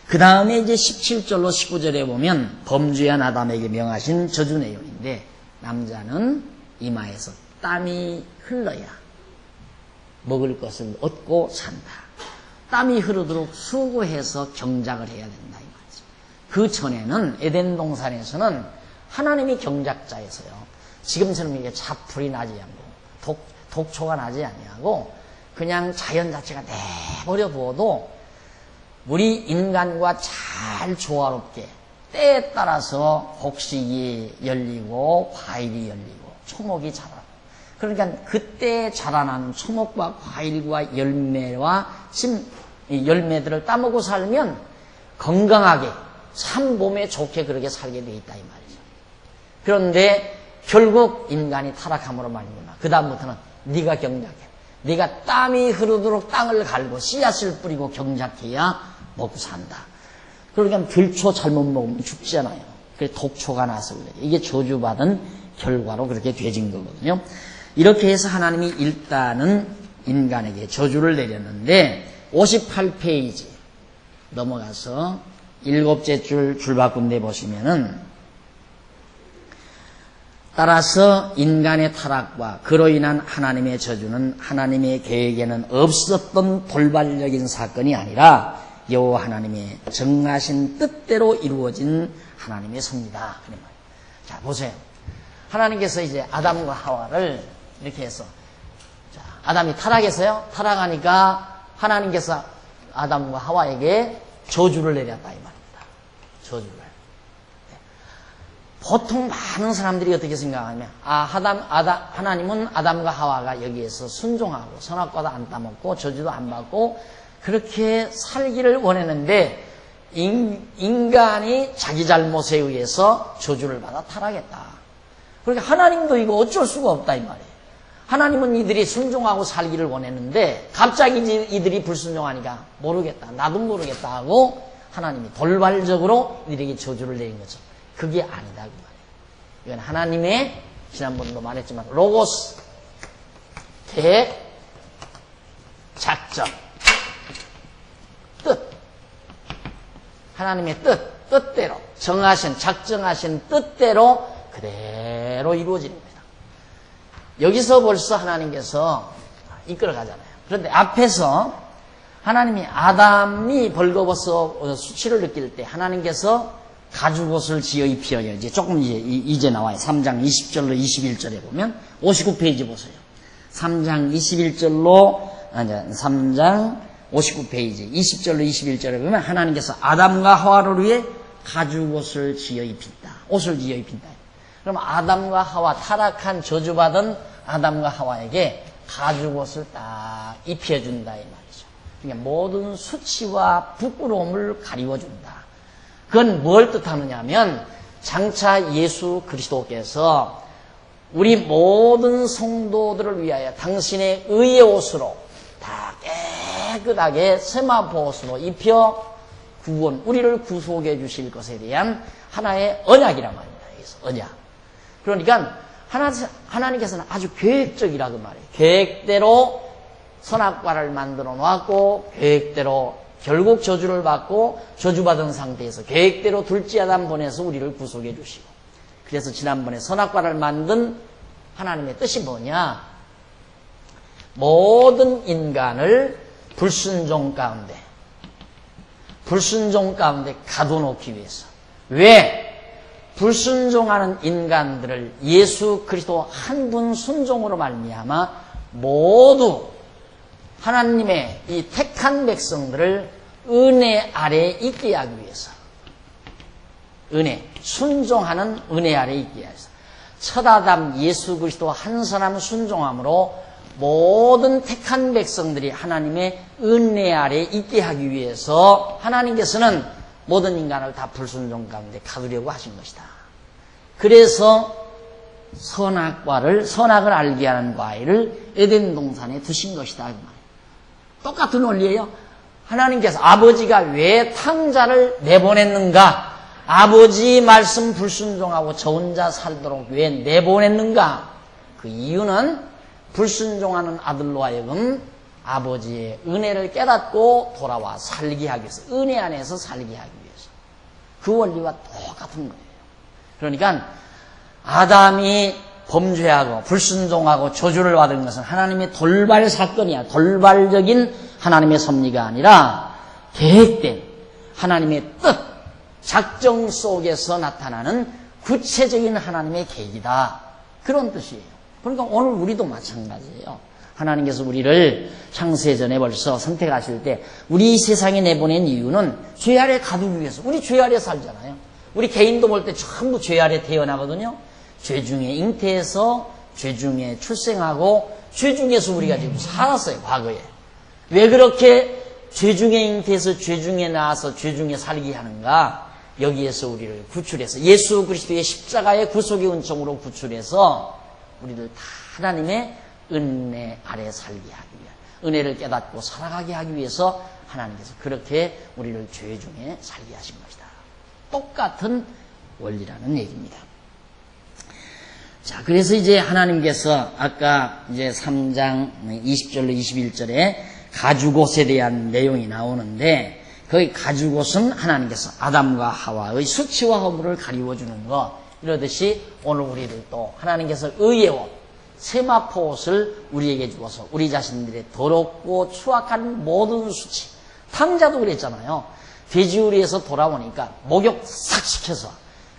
그 다음에 이제 17절로 19절에 보면 범죄한 아담에게 명하신 저주 내용인데 남자는 이마에서 땀이 흘러야 먹을 것을 얻고 산다. 땀이 흐르도록 수고해서 경작을 해야 된다 이 말이죠. 그 전에는 에덴 동산에서는 하나님이 경작자에서요. 지금처럼 이게 자풀이 나지 않고 독초가 나지 아니하고 그냥 자연 자체가 내버려 두어도 우리 인간과 잘 조화롭게 때에 따라서 곡식이 열리고 과일이 열리고 초목이 자라고 그러니까 그때 자라나는 초목과 과일과 열매들을 따먹고 살면 건강하게 참 몸에 좋게 그렇게 살게 돼 있다 이 말이죠. 그런데 결국 인간이 타락함으로 말미암아 그 다음부터는 네가 경작해. 네가 땀이 흐르도록 땅을 갈고 씨앗을 뿌리고 경작해야 먹고 산다. 그러니까 들초 잘못 먹으면 죽잖아요. 그래서 독초가 나서 그래요. 이게 저주받은 결과로 그렇게 되진 거거든요. 이렇게 해서 하나님이 일단은 인간에게 저주를 내렸는데 58페이지 넘어가서 7째 줄 바꾼데 보시면은 따라서 인간의 타락과 그로 인한 하나님의 저주는 하나님의 계획에는 없었던 돌발적인 사건이 아니라 여호와 하나님의 정하신 뜻대로 이루어진 하나님의 섭니다. 자, 보세요. 하나님께서 이제 아담과 하와를 이렇게 해서 자, 아담이 타락했어요. 타락하니까 하나님께서 아담과 하와에게 저주를 내렸다 이 말입니다. 저주를. 보통 많은 사람들이 어떻게 생각하냐면 하나님은 아담과 하와가 여기에서 순종하고 선악과도 안 따먹고 저주도 안 받고 그렇게 살기를 원했는데 인간이 자기 잘못에 의해서 저주를 받아 타락했다. 그러니까 하나님도 이거 어쩔 수가 없다 이 말이에요. 하나님은 이들이 순종하고 살기를 원했는데 갑자기 이들이 불순종하니까 모르겠다. 나도 모르겠다 하고 하나님이 돌발적으로 이들에게 저주를 내린 거죠. 그게 아니다 그 말이에요. 이건 하나님의 지난번도 말했지만 로고스 대작전 뜻 하나님의 뜻 뜻대로 정하신 작정하신 뜻대로 그대로 이루어지는 겁니다. 여기서 벌써 하나님께서 이끌어가잖아요. 그런데 앞에서 하나님이 아담이 벌거벗어 수치를 느낄 때 하나님께서 가죽옷을 지어 입혀요. 이제 조금 이제 나와요. 3장 20절로 21절에 보면 59페이지 보세요. 3장 21절로 3장 59페이지 20절로 21절에 보면 하나님께서 아담과 하와를 위해 가죽옷을 지어 입힌다. 옷을 지어 입힌다. 그럼 아담과 하와, 타락한 저주받은 아담과 하와에게 가죽옷을 딱 입혀준다 이 말이죠. 그러니까 모든 수치와 부끄러움을 가리워준다. 그건 뭘 뜻하느냐 하면 장차 예수 그리스도께서 우리 모든 성도들을 위하여 당신의 의의 옷으로 다 깨끗하게 세마포 옷으로 입혀 구원, 우리를 구속해 주실 것에 대한 하나의 언약이란 말입니다. 여기서 언약. 그러니까 하나님께서는 아주 계획적이라고 말해요. 계획대로 선악과를 만들어 놓았고 계획대로 결국 저주를 받고 저주받은 상태에서 계획대로 둘째 아담 보내서 우리를 구속해 주시고, 그래서 지난번에 선악과를 만든 하나님의 뜻이 뭐냐? 모든 인간을 불순종 가운데 가둬놓기 위해서. 왜? 불순종하는 인간들을 예수 그리스도 한 분 순종으로 말미암아 모두 하나님의 이 택한 백성들을 은혜 아래에 있게 하기 위해서, 순종하는 은혜 아래에 있게 하기 위해서, 첫 아담 예수 그리스도 한 사람 순종함으로 모든 택한 백성들이 하나님의 은혜 아래에 있게 하기 위해서 하나님께서는 모든 인간을 다 불순종 가운데 가두려고 하신 것이다. 그래서 선악을 알게 하는 과일을 에덴 동산에 두신 것이다. 그 말이에요. 똑같은 원리예요. 하나님께서 아버지가 왜 탕자를 내보냈는가? 아버지 말씀 불순종하고 저 혼자 살도록 왜 내보냈는가? 그 이유는 불순종하는 아들로 하여금 아버지의 은혜를 깨닫고 돌아와 살게 하기 위해서, 은혜 안에서 살게 하기 위해서. 그 원리와 똑같은 거예요. 그러니까 아담이 범죄하고 불순종하고 저주를 받은 것은 하나님의 돌발 사건이야. 돌발적인 하나님의 섭리가 아니라 계획된 하나님의 뜻, 작정 속에서 나타나는 구체적인 하나님의 계획이다. 그런 뜻이에요. 그러니까 오늘 우리도 마찬가지예요. 하나님께서 우리를 창세전에 벌써 선택하실 때 우리 이 세상에 내보낸 이유는 죄 아래 가두기 위해서. 우리 죄 아래 살잖아요. 우리 개인도 볼 때 전부 죄 아래 태어나거든요. 죄 중에 잉태해서 죄 중에 출생하고 죄 중에서 우리가 지금 살았어요. 과거에. 왜 그렇게 죄 중에 잉태해서 죄 중에 나와서 죄 중에 살게 하는가? 여기에서 우리를 구출해서 예수 그리스도의 십자가의 구속의 은총으로 구출해서 우리를 다 하나님의 은혜 아래 살게 하기 위해, 은혜를 깨닫고 살아가게 하기 위해서 하나님께서 그렇게 우리를 죄 중에 살게 하신 것이다. 똑같은 원리라는 얘기입니다. 자, 그래서 이제 하나님께서 아까 이제 3장 20절로 21절에 가죽옷에 대한 내용이 나오는데, 거기 가죽옷은 하나님께서 아담과 하와의 수치와 허물을 가리워주는 것, 이러듯이 오늘 우리들도 하나님께서 의의 옷, 세마포 옷을 우리에게 주어서 우리 자신들의 더럽고 추악한 모든 수치, 탕자도 그랬잖아요. 돼지우리에서 돌아오니까 목욕 싹 시켜서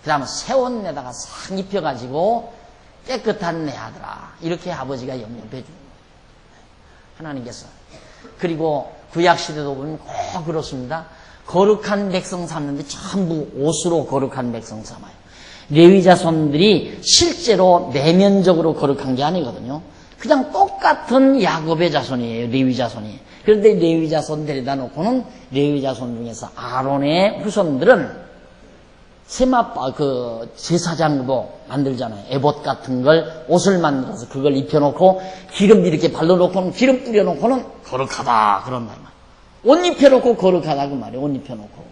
그 다음에 새 옷 내다가 싹 입혀가지고 깨끗한 내 아들아, 이렇게 아버지가 영접해 주는 거예요. 하나님께서. 그리고 구약시대도 보면 꼭 그렇습니다. 거룩한 백성 삼는데 전부 옷으로 거룩한 백성 삼아요. 레위 자손들이 실제로 내면적으로 거룩한 게 아니거든요. 그냥 똑같은 야곱의 자손이에요. 레위 자손이. 그런데 레위 자손 데려다 놓고는 레위 자손 중에서 아론의 후손들은 제사장도 만들잖아요. 에봇 같은 걸, 옷을 만들어서 그걸 입혀놓고 기름 이렇게 발라놓고는, 기름 뿌려놓고는 거룩하다 그런 말. 옷 입혀놓고 거룩하다 그 말이에요. 옷 입혀놓고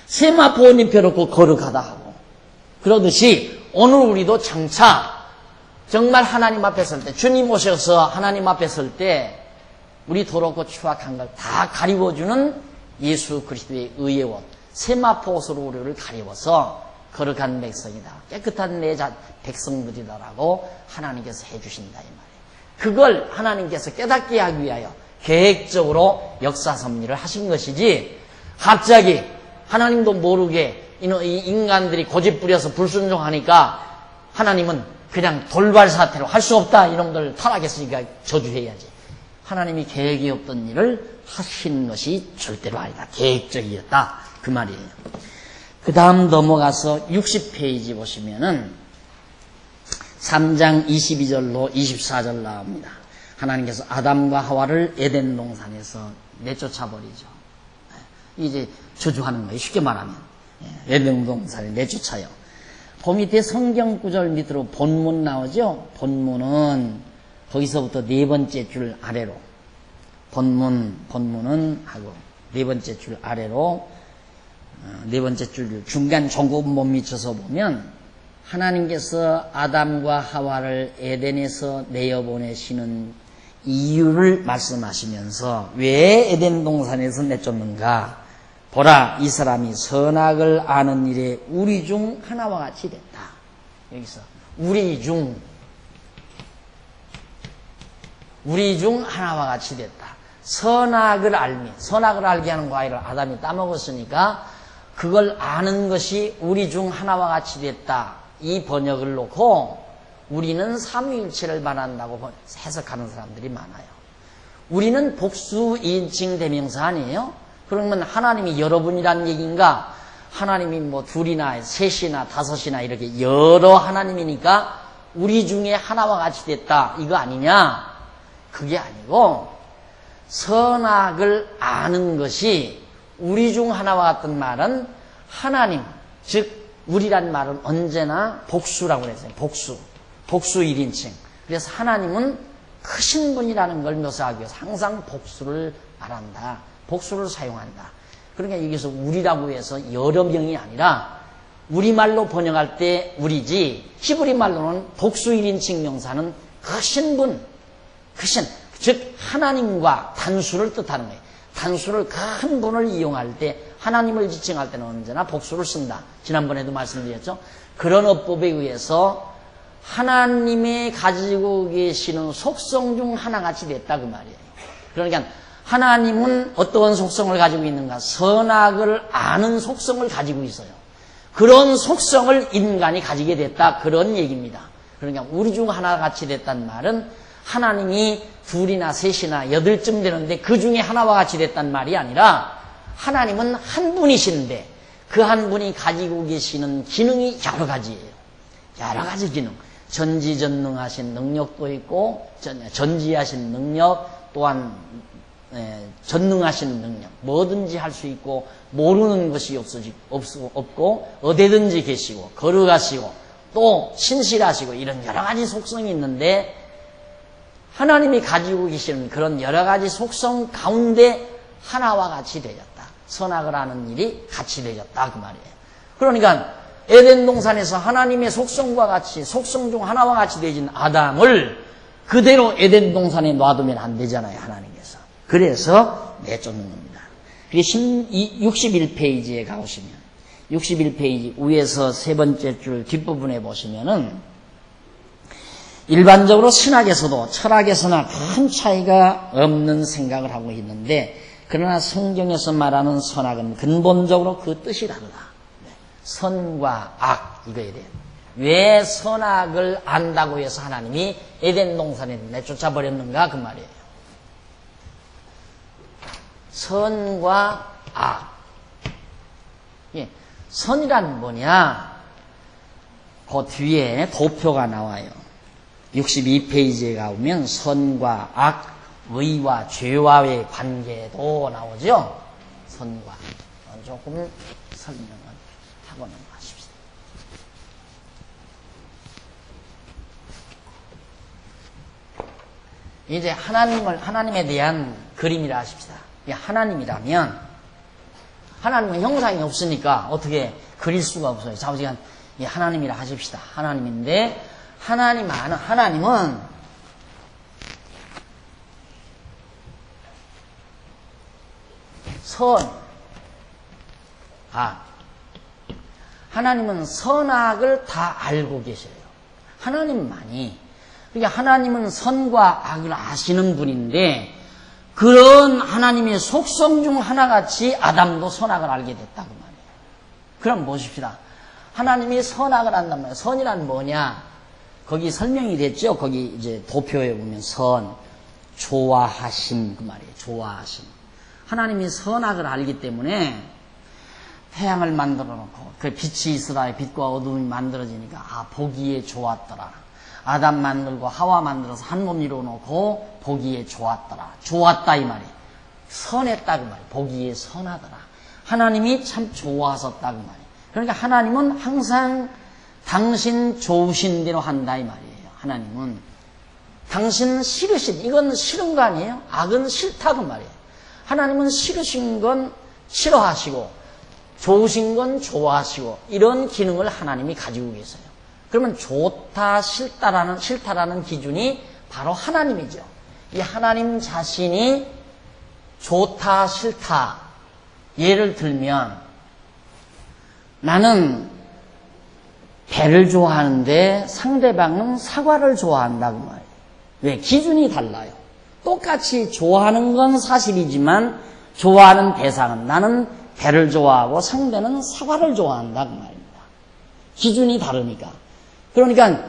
세마포 옷 입혀놓고 거룩하다 하고. 그러듯이 오늘 우리도 장차 정말 하나님 앞에 설 때, 주님 오셔서 하나님 앞에 설 때 우리 더럽고 추악한 걸 다 가리워주는 예수 그리스도의 의의 옷, 세마포 옷으로 우리를 가리워서 거룩한 백성이다, 깨끗한 내 백성들이다라고 하나님께서 해주신다 이 말이에요. 그걸 하나님께서 깨닫게 하기 위하여 계획적으로 역사 섭리를 하신 것이지, 갑자기 하나님도 모르게 이 인간들이 고집 부려서 불순종하니까 하나님은 그냥 돌발 사태로 할 수 없다, 이놈들 타락했으니까 저주해야지. 하나님이 계획이 없던 일을 하시는 것이 절대로 아니다, 계획적이었다 그 말이에요. 그 다음 넘어가서 60페이지 보시면은 3장 22절로 24절 나옵니다. 하나님께서 아담과 하와를 에덴 동산에서 내쫓아버리죠. 이제 저주하는 거예요. 쉽게 말하면 에덴 동산에 내쫓아요. 그 밑에 성경 구절 밑으로 본문 나오죠. 본문은 거기서부터 네 번째 줄 아래로, 본문은 하고 네 번째 줄 아래로, 네 번째 줄 중간 조금 못 미쳐서 보면 하나님께서 아담과 하와를 에덴에서 내어보내시는 이유를 말씀하시면서 왜 에덴 동산에서 내쫓는가? 보라, 이 사람이 선악을 아는 일에 우리 중 하나와 같이 됐다. 여기서 우리 중 하나와 같이 됐다. 선악을 알게 하는 과일을 아담이 따먹었으니까 그걸 아는 것이 우리 중 하나와 같이 됐다. 이 번역을 놓고 우리는 삼위일체를 말한다고 해석하는 사람들이 많아요. 우리는 복수 2인칭 대명사 아니에요? 그러면 하나님이 여러분이란 얘기인가? 하나님이 뭐 둘이나 셋이나 다섯이나 이렇게 여러 하나님이니까 우리 중에 하나와 같이 됐다, 이거 아니냐? 그게 아니고 선악을 아는 것이 우리 중 하나와 같은 말은 하나님, 즉 우리란 말은 언제나 복수라고 그랬어요. 복수 1인칭. 그래서 하나님은 크신 분이라는 걸 묘사하기 위해서 항상 복수를 말한다, 복수를 사용한다. 그러니까 여기서 우리라고 해서 여러 명이 아니라 우리말로 번역할 때 우리지, 히브리 말로는 복수 1인칭 명사는 크신 분, 즉 하나님과 단수를 뜻하는 거예요. 단수를 큰 분을 이용할 때, 하나님을 지칭할 때는 언제나 복수를 쓴다. 지난번에도 말씀드렸죠. 그런 어법에 의해서 하나님의 가지고 계시는 속성 중 하나같이 됐다 그 말이에요. 그러니까 하나님은 어떠한 속성을 가지고 있는가? 선악을 아는 속성을 가지고 있어요. 그런 속성을 인간이 가지게 됐다, 그런 얘기입니다. 그러니까 우리 중 하나같이 됐단 말은 하나님이 둘이나 셋이나 여덟쯤 되는데 그 중에 하나와 같이 됐단 말이 아니라 하나님은 한 분이신데 그 한 분이 가지고 계시는 기능이 여러 가지예요. 여러 가지 기능. 전지전능하신 능력도 있고, 전지하신 능력, 또한 전능하신 능력, 뭐든지 할 수 있고 모르는 것이 없고 어디든지 계시고 거룩하시고 또 신실하시고 이런 여러 가지 속성이 있는데, 하나님이 가지고 계시는 그런 여러 가지 속성 가운데 하나와 같이 되었다. 선악을 아는 일이 같이 되었다 그 말이에요. 그러니까 에덴 동산에서 하나님의 속성과 같이, 속성 중 하나와 같이 되어진 아담을 그대로 에덴 동산에 놔두면 안 되잖아요, 하나님께서. 그래서 내쫓는 겁니다. 61페이지에 가보시면 61페이지 위에서 세 번째 줄 뒷부분에 보시면은 일반적으로 신학에서도 철학에서나 큰 차이가 없는 생각을 하고 있는데, 그러나 성경에서 말하는 선악은 근본적으로 그 뜻이 다르다. 선과 악, 이거에 대해. 왜 선악을 안다고 해서 하나님이 에덴 동산에 내쫓아 버렸는가 그 말이에요. 선과 악. 예, 선이란 뭐냐? 그 뒤에 도표가 나와요. 62페이지에 가보면 선과 악, 의와 죄와의 관계도 나오죠. 선과. 조금 설명을 하고 넘어가십시다. 이제 하나님에 대한 그림이라 하십시다. 하나님이라면, 하나님은 형상이 없으니까 어떻게 그릴 수가 없어요. 좌우지간 하나님이라 하십시다. 하나님인데, 하나님은 선, 하나님은 선악을 다 알고 계셔요. 하나님만이. 그러니까 하나님은 선과 악을 아시는 분인데 그런 하나님의 속성 중 하나같이 아담도 선악을 알게 됐다고 말이에요. 그럼 보십시다. 하나님이 선악을 안단 말이에요. 선이란 뭐냐? 거기 설명이 됐죠? 거기 이제 도표에 보면 선, 좋아하심 그 말이에요. 좋아하심. 하나님이 선악을 알기 때문에 태양을 만들어 놓고 그 빛이 있으라 빛과 어둠이 만들어지니까 보기에 좋았더라. 아담 만들고 하와 만들어서 한 몸 이루어 놓고 보기에 좋았더라. 좋았다 이 말이에요. 선했다 그 말이에요. 보기에 선하더라. 하나님이 참 좋아하셨다 그 말이에요. 그러니까 하나님은 항상 당신 좋으신 대로 한다 이 말이에요. 하나님은 당신 싫으신 이건 싫은 거 아니에요? 악은 싫다 그 말이에요. 하나님은 싫으신 건 싫어하시고 좋으신 건 좋아하시고 이런 기능을 하나님이 가지고 계세요. 그러면 좋다 싫다라는 기준이 바로 하나님이죠. 이 하나님 자신이 좋다 싫다 예를 들면 나는 배를 좋아하는데 상대방은 사과를 좋아한다 그 말이에요. 왜? 기준이 달라요. 똑같이 좋아하는 건 사실이지만 좋아하는 대상은 나는 배를 좋아하고 상대는 사과를 좋아한다 그 말입니다. 기준이 다르니까. 그러니까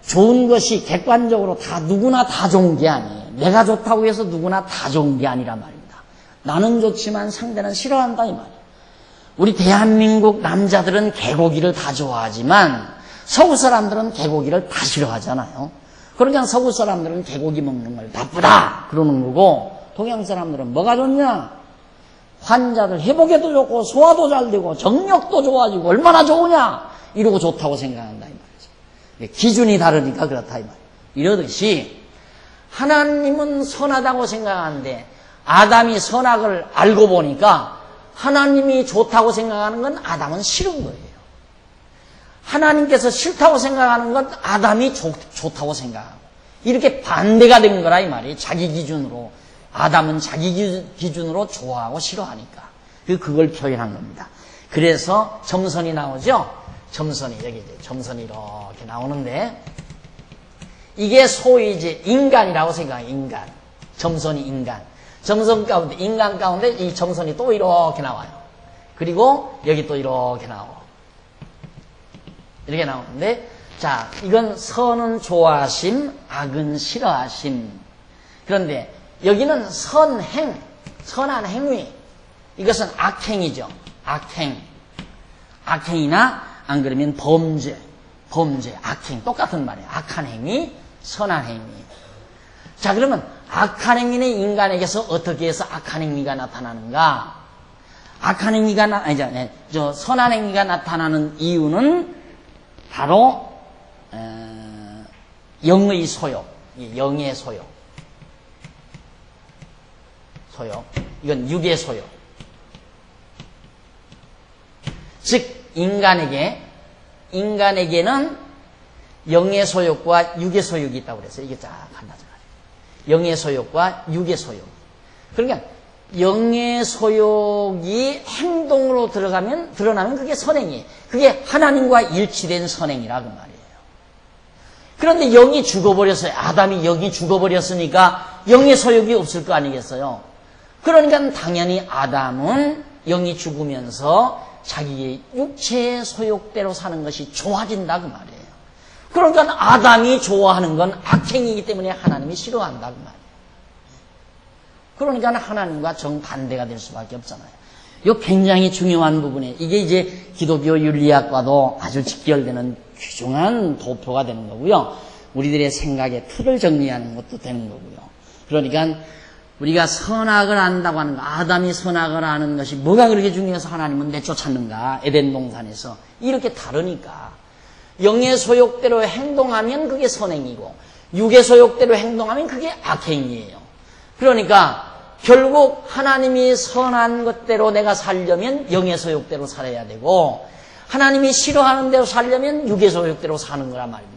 좋은 것이 객관적으로 다 누구나 다 좋은 게 아니에요. 내가 좋다고 해서 누구나 다 좋은 게 아니란 말입니다. 나는 좋지만 상대는 싫어한다 이 말이에요. 우리 대한민국 남자들은 개고기를 다 좋아하지만 서울 사람들은 개고기를 다 싫어하잖아요. 그러니까 서울 사람들은 개고기 먹는 걸 나쁘다 그러는 거고 동양 사람들은 뭐가 좋냐? 환자들 회복에도 좋고 소화도 잘 되고 정력도 좋아지고 얼마나 좋으냐? 이러고 좋다고 생각한다 이 말이죠. 기준이 다르니까 그렇다 이 말이에요. 이러듯이 하나님은 선하다고 생각하는데 아담이 선악을 알고 보니까 하나님이 좋다고 생각하는 건 아담은 싫은 거예요. 하나님께서 싫다고 생각하는 건 아담이 좋다고 생각하고 이렇게 반대가 된 거라 이 말이에요. 자기 기준으로. 아담은 자기 기준으로 좋아하고 싫어하니까. 그걸 표현한 겁니다. 그래서 점선이 나오죠. 점선이 여기 이제 점선이 이렇게 나오는데 이게 소위 이제 인간이라고 생각해요. 인간. 점선이 인간. 점선 가운데 인간 가운데 이 점선이 또 이렇게 나와요. 그리고 여기 또 이렇게 나오고 이렇게 나오는데 자 이건 선은 좋아하심, 악은 싫어하심. 그런데 여기는 선행, 선한 행위. 이것은 악행이죠. 악행. 악행이나 안 그러면 범죄, 악행 똑같은 말이에요. 악한 행위, 선한 행위. 자 그러면 악한 행위는 인간에게서 어떻게 해서 악한 행위가 나타나는가? 악한 행위가 선한 행위가 나타나는 이유는 바로 영의 소욕, 영의 소욕. 이건 육의 소욕. 즉 인간에게는 영의 소욕과 육의 소욕이 있다고 그랬어요. 이게 쫙 한다죠. 영의 소욕과 육의 소욕. 그러니까 영의 소욕이 행동으로 드러나면 그게 선행이에요. 그게 하나님과 일치된 선행이라 그 말이에요. 그런데 영이 죽어버렸어요. 아담이 영이 죽어버렸으니까 영의 소욕이 없을 거 아니겠어요. 그러니까 당연히 아담은 영이 죽으면서 자기의 육체의 소욕대로 사는 것이 좋아진다 그 말이에요. 그러니까 아담이 좋아하는 건 악행이기 때문에 하나님이 싫어한다 그 말이에요. 그러니까 하나님과 정반대가 될 수밖에 없잖아요. 이거 굉장히 중요한 부분이에요. 이게 이제 기독교 윤리학과도 아주 직결되는 귀중한 도표가 되는 거고요. 우리들의 생각의 틀을 정리하는 것도 되는 거고요. 그러니까 우리가 선악을 안다고 하는 거, 아담이 선악을 아는 것이 뭐가 그렇게 중요해서 하나님은 내쫓았는가? 에덴 동산에서. 이렇게 다르니까. 영의 소욕대로 행동하면 그게 선행이고 육의 소욕대로 행동하면 그게 악행이에요. 그러니까 결국 하나님이 선한 것대로 내가 살려면 영의 소욕대로 살아야 되고 하나님이 싫어하는 대로 살려면 육의 소욕대로 사는 거란 말입니다.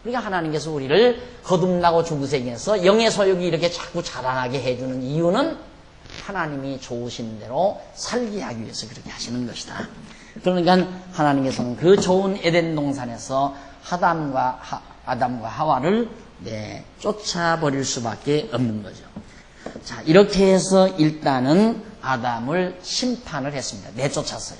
그러니까 하나님께서 우리를 거듭나고 중생에서 영의 소욕이 이렇게 자꾸 자라나게 해주는 이유는 하나님이 좋으신 대로 살게 하기 위해서 그렇게 하시는 것이다. 그러니까 하나님께서는 그 좋은 에덴 동산에서 아담과 하와를 쫓아버릴 수밖에 없는 거죠. 자, 이렇게 해서 일단은 아담을 심판을 했습니다. 내쫓았어요.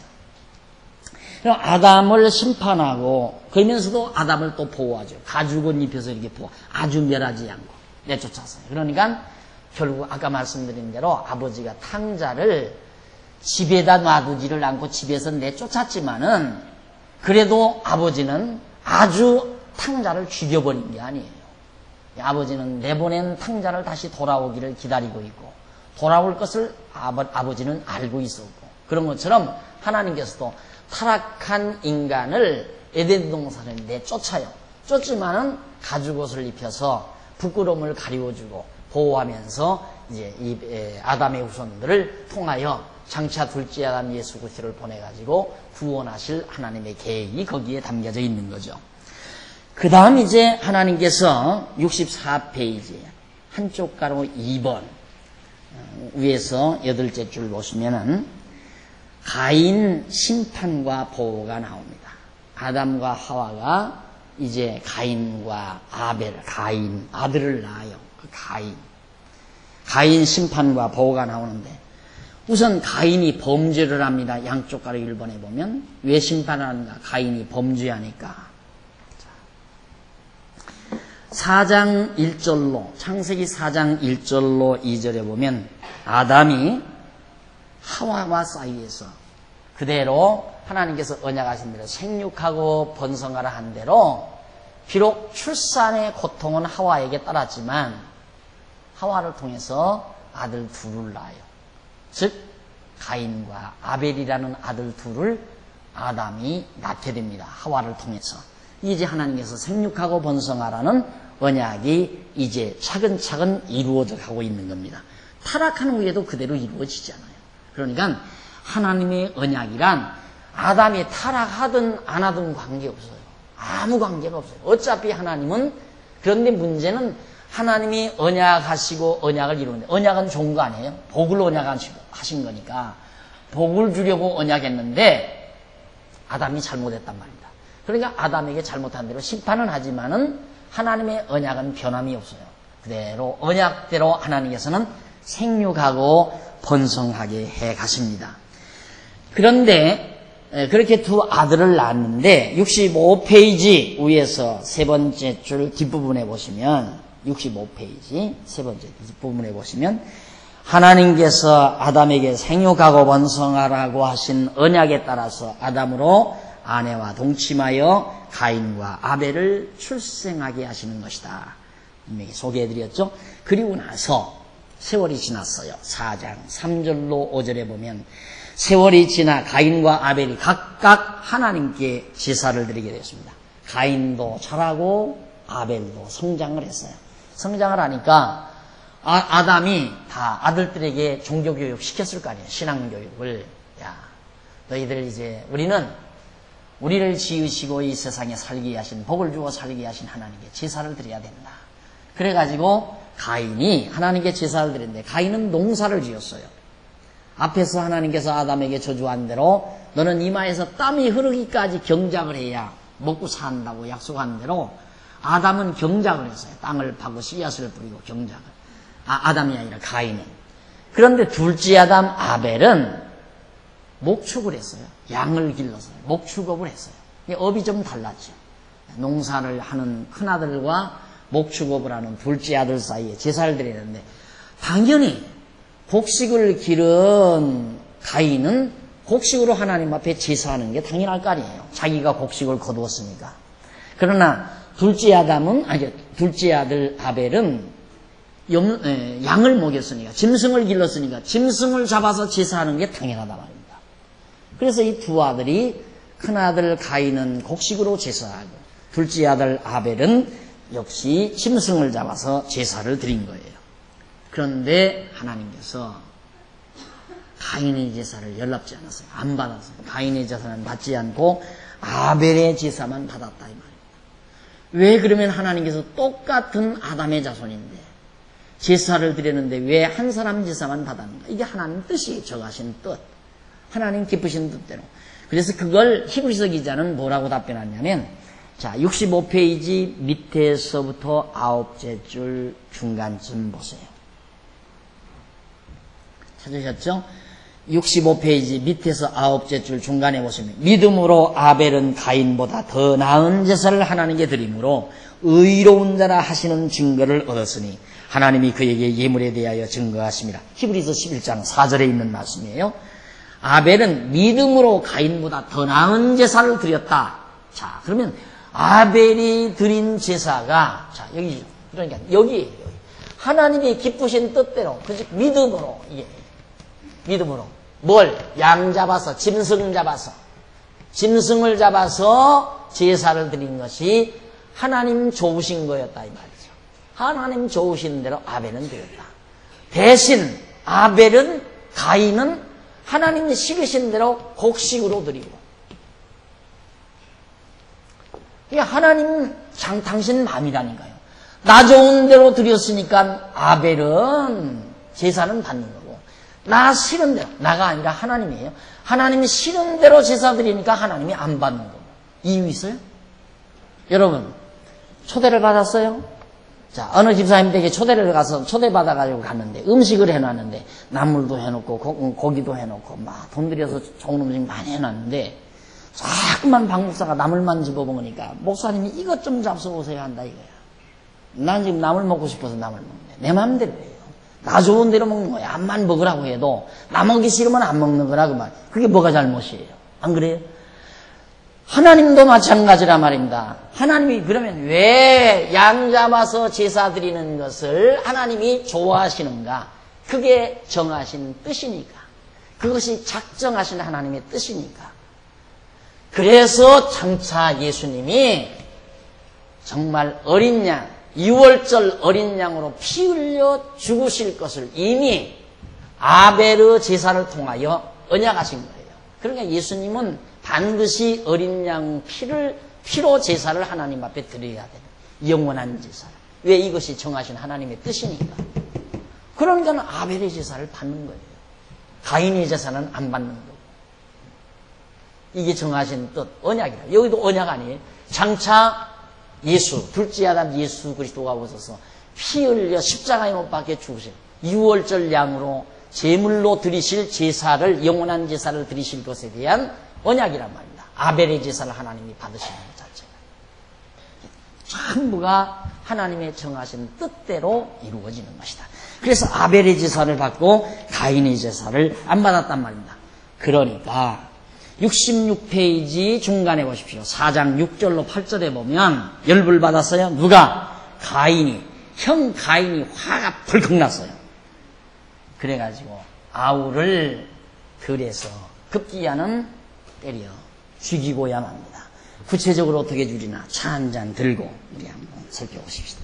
그럼 아담을 심판하고 그러면서도 아담을 또 보호하죠. 가죽옷 입혀서 이렇게 아주 멸하지 않고 내쫓았어요. 그러니까 결국 아까 말씀드린 대로 아버지가 탕자를 집에다 놔두지를 않고 집에서 내쫓았지만은 그래도 아버지는 아주 탕자를 죽여버린 게 아니에요. 아버지는 내보낸 탕자를 다시 돌아오기를 기다리고 있고 돌아올 것을 아버지는 알고 있었고 그런 것처럼 하나님께서도 타락한 인간을 에덴 동산에 내쫓아요. 쫓지만은 가죽옷을 입혀서 부끄러움을 가리워주고 보호하면서 이제 이 아담의 후손들을 통하여 장차 둘째 아담 예수 그리스도를 보내가지고 구원하실 하나님의 계획이 거기에 담겨져 있는 거죠. 그 다음 이제 하나님께서 64페이지 한쪽 가로 2번 위에서 8째 줄 보시면은 가인 심판과 보호가 나옵니다. 아담과 하와가 이제 가인과 가인 아들을 낳아요. 그 가인 심판과 보호가 나오는데 우선 가인이 범죄를 합니다. 양쪽 가로 1번에 보면 왜 심판을 하는가? 가인이 범죄하니까. 4장 1절로 창세기 4장 1절로 2절에 보면 아담이 하와와 사이에서 그대로 하나님께서 언약하신 대로 생육하고 번성하라 한 대로 비록 출산의 고통은 하와에게 따랐지만 하와를 통해서 아들 둘을 낳아요. 즉 가인과 아벨이라는 아들 둘을 아담이 낳게 됩니다. 하와를 통해서. 이제 하나님께서 생육하고 번성하라는 언약이 이제 차근차근 이루어져 가고 있는 겁니다. 타락한 후에도 그대로 이루어지잖아요. 그러니까 하나님의 언약이란 아담이 타락하든 안 하든 관계없어요. 아무 관계가 없어요. 어차피 하나님은 그런데 문제는 하나님이 언약하시고 언약을 이루는데 언약은 좋은 거 아니에요? 복을 언약하신 거니까 복을 주려고 언약했는데 아담이 잘못했단 말입니다. 그러니까 아담에게 잘못한 대로 심판은 하지만은 하나님의 언약은 변함이 없어요. 그대로 언약대로 하나님께서는 생육하고 번성하게 해 가십니다. 그런데 그렇게 두 아들을 낳았는데 65페이지 위에서 세 번째 줄 뒷부분에 보시면 65페이지 세 번째 뒷부분에 보시면 하나님께서 아담에게 생육하고 번성하라고 하신 언약에 따라서 아담으로 아내와 동침하여 가인과 아벨을 출생하게 하시는 것이다. 분명히 소개해드렸죠. 그리고 나서 세월이 지났어요. 4장 3절로 5절에 보면 세월이 지나 가인과 아벨이 각각 하나님께 제사를 드리게 되었습니다. 가인도 자라고 아벨도 성장을 했어요. 성장을 하니까 아담이 다 아들들에게 종교교육 시켰을 거 아니에요. 신앙교육을. 야, 너희들 이제 우리를 지으시고 이 세상에 살게 하신 복을 주어 살게 하신 하나님께 제사를 드려야 된다. 그래가지고 가인이 하나님께 제사를 드렸는데 가인은 농사를 지었어요. 앞에서 하나님께서 아담에게 저주한 대로 너는 이마에서 땀이 흐르기까지 경작을 해야 먹고 산다고 약속한 대로 아담은 경작을 했어요. 땅을 파고 씨앗을 뿌리고 경작을. 아담이 아니라 가인은. 그런데 둘째 아담 아벨은 목축을 했어요. 양을 길러서 목축업을 했어요. 업이 좀 달랐죠. 농사를 하는 큰아들과 목축업을 하는 둘째 아들 사이에 제사를 드리는데 당연히 곡식을 기른 가인은 곡식으로 하나님 앞에 제사하는 게 당연할 거 아니에요. 자기가 곡식을 거두었으니까. 그러나 둘째 아들 아벨은 양을 먹였으니까 짐승을 길렀으니까 짐승을 잡아서 제사하는 게 당연하다 말입니다. 그래서 이 두 아들이 큰아들 가인은 곡식으로 제사하고 둘째 아들 아벨은 역시 짐승을 잡아서 제사를 드린 거예요. 그런데 하나님께서 가인의 제사를 연락지 않았어요. 안 받았어요. 가인의 제사는 받지 않고 아벨의 제사만 받았다 이 말입니다. 왜 그러면 하나님께서 똑같은 아담의 자손인데 제사를 드렸는데 왜 한 사람 제사만 받았는가? 이게 하나님 뜻이에요. 정하신 뜻. 하나님 기쁘신 뜻대로. 그래서 그걸 히브리서 기자는 뭐라고 답변하냐면, 자, 65페이지 밑에서부터 9째 줄 중간쯤 보세요. 찾으셨죠? 65페이지 밑에서 9째 줄 중간에 보시면, 믿음으로 아벨은 가인보다 더 나은 제사를 하나님께 드림으로 의로운 자라 하시는 증거를 얻었으니 하나님이 그에게 예물에 대하여 증거하심이라. 히브리서 11장 4절에 있는 말씀이에요. 아벨은 믿음으로 가인보다 더 나은 제사를 드렸다. 자, 그러면 아벨이 드린 제사가, 자, 여기, 그러니까 여기 하나님이 기쁘신 뜻대로, 그 믿음으로, 이게 믿음으로 뭘? 양 잡아서, 짐승을 잡아서 제사를 드린 것이 하나님 좋으신 거였다 이 말이죠. 하나님 좋으신 대로 아벨은 드렸다. 대신 아벨은, 가인은 하나님이 싫으신 대로 곡식으로 드리고, 이게 하나님 당신 마음이라니까요. 나 좋은 대로 드렸으니까 아벨은 제사는 받는 거고, 나 싫은 대로, 나가 아니라 하나님이에요. 하나님이 싫은 대로 제사 드리니까 하나님이 안 받는 거고. 이유 있어요? 여러분, 초대를 받았어요? 자, 어느 집사님 댁에 초대를 가서 초대받아가지고 갔는데 음식을 해놨는데 나물도 해놓고 고기도 해놓고 막 돈 들여서 좋은 음식 많이 해놨는데 자꾸만 박 목사가 나물만 집어먹으니까 목사님이 이것 좀 잡숴보세요 한다 이거야. 난 지금 나물 먹고 싶어서 나물 먹는데 내 마음대로 해요. 나 좋은 대로 먹는 거야. 암만 먹으라고 해도 나 먹기 싫으면 안 먹는 거라고 말. 그게 뭐가 잘못이에요? 안 그래요? 하나님도 마찬가지라 말입니다. 하나님이 그러면 왜 양 잡아서 제사 드리는 것을 하나님이 좋아하시는가? 그게 정하신 뜻이니까. 그것이 작정하신 하나님의 뜻이니까. 그래서 장차 예수님이 정말 어린 양, 6월절 어린 양으로 피 흘려 죽으실 것을 이미 아벨의 제사를 통하여 언약하신 거예요. 그러니까 예수님은 반드시 어린 양 피로 제사를 하나님 앞에 드려야 되는 영원한 제사를. 왜? 이것이 정하신 하나님의 뜻이니까. 그러니까 아벨의 제사를 받는 거예요. 가인의 제사는 안 받는 거고. 이게 정하신 뜻, 언약이라. 여기도 언약 아니에요. 장차 예수, 둘째 아담 예수 그리스도가 오셔서 피 흘려 십자가에 못 박혀 죽으신 6월절 양으로 제물로 드리실 제사를, 영원한 제사를 드리실 것에 대한 언약이란 말입니다. 아벨의 제사를 하나님이 받으시는 것 자체가. 전부가 하나님의 정하신 뜻대로 이루어지는 것이다. 그래서 아벨의 제사를 받고 가인의 제사를 안 받았단 말입니다. 그러니까 66페이지 중간에 보십시오. 4장 6절로 8절에 보면 열불 받았어요. 누가? 가인이. 형 가인이 화가 벌컥 났어요. 그래가지고 아우를 들여서 급기야는 때려 죽이고야 합니다. 구체적으로 어떻게 줄이나 차 한 잔 들고 우리 한번 살펴보십시다.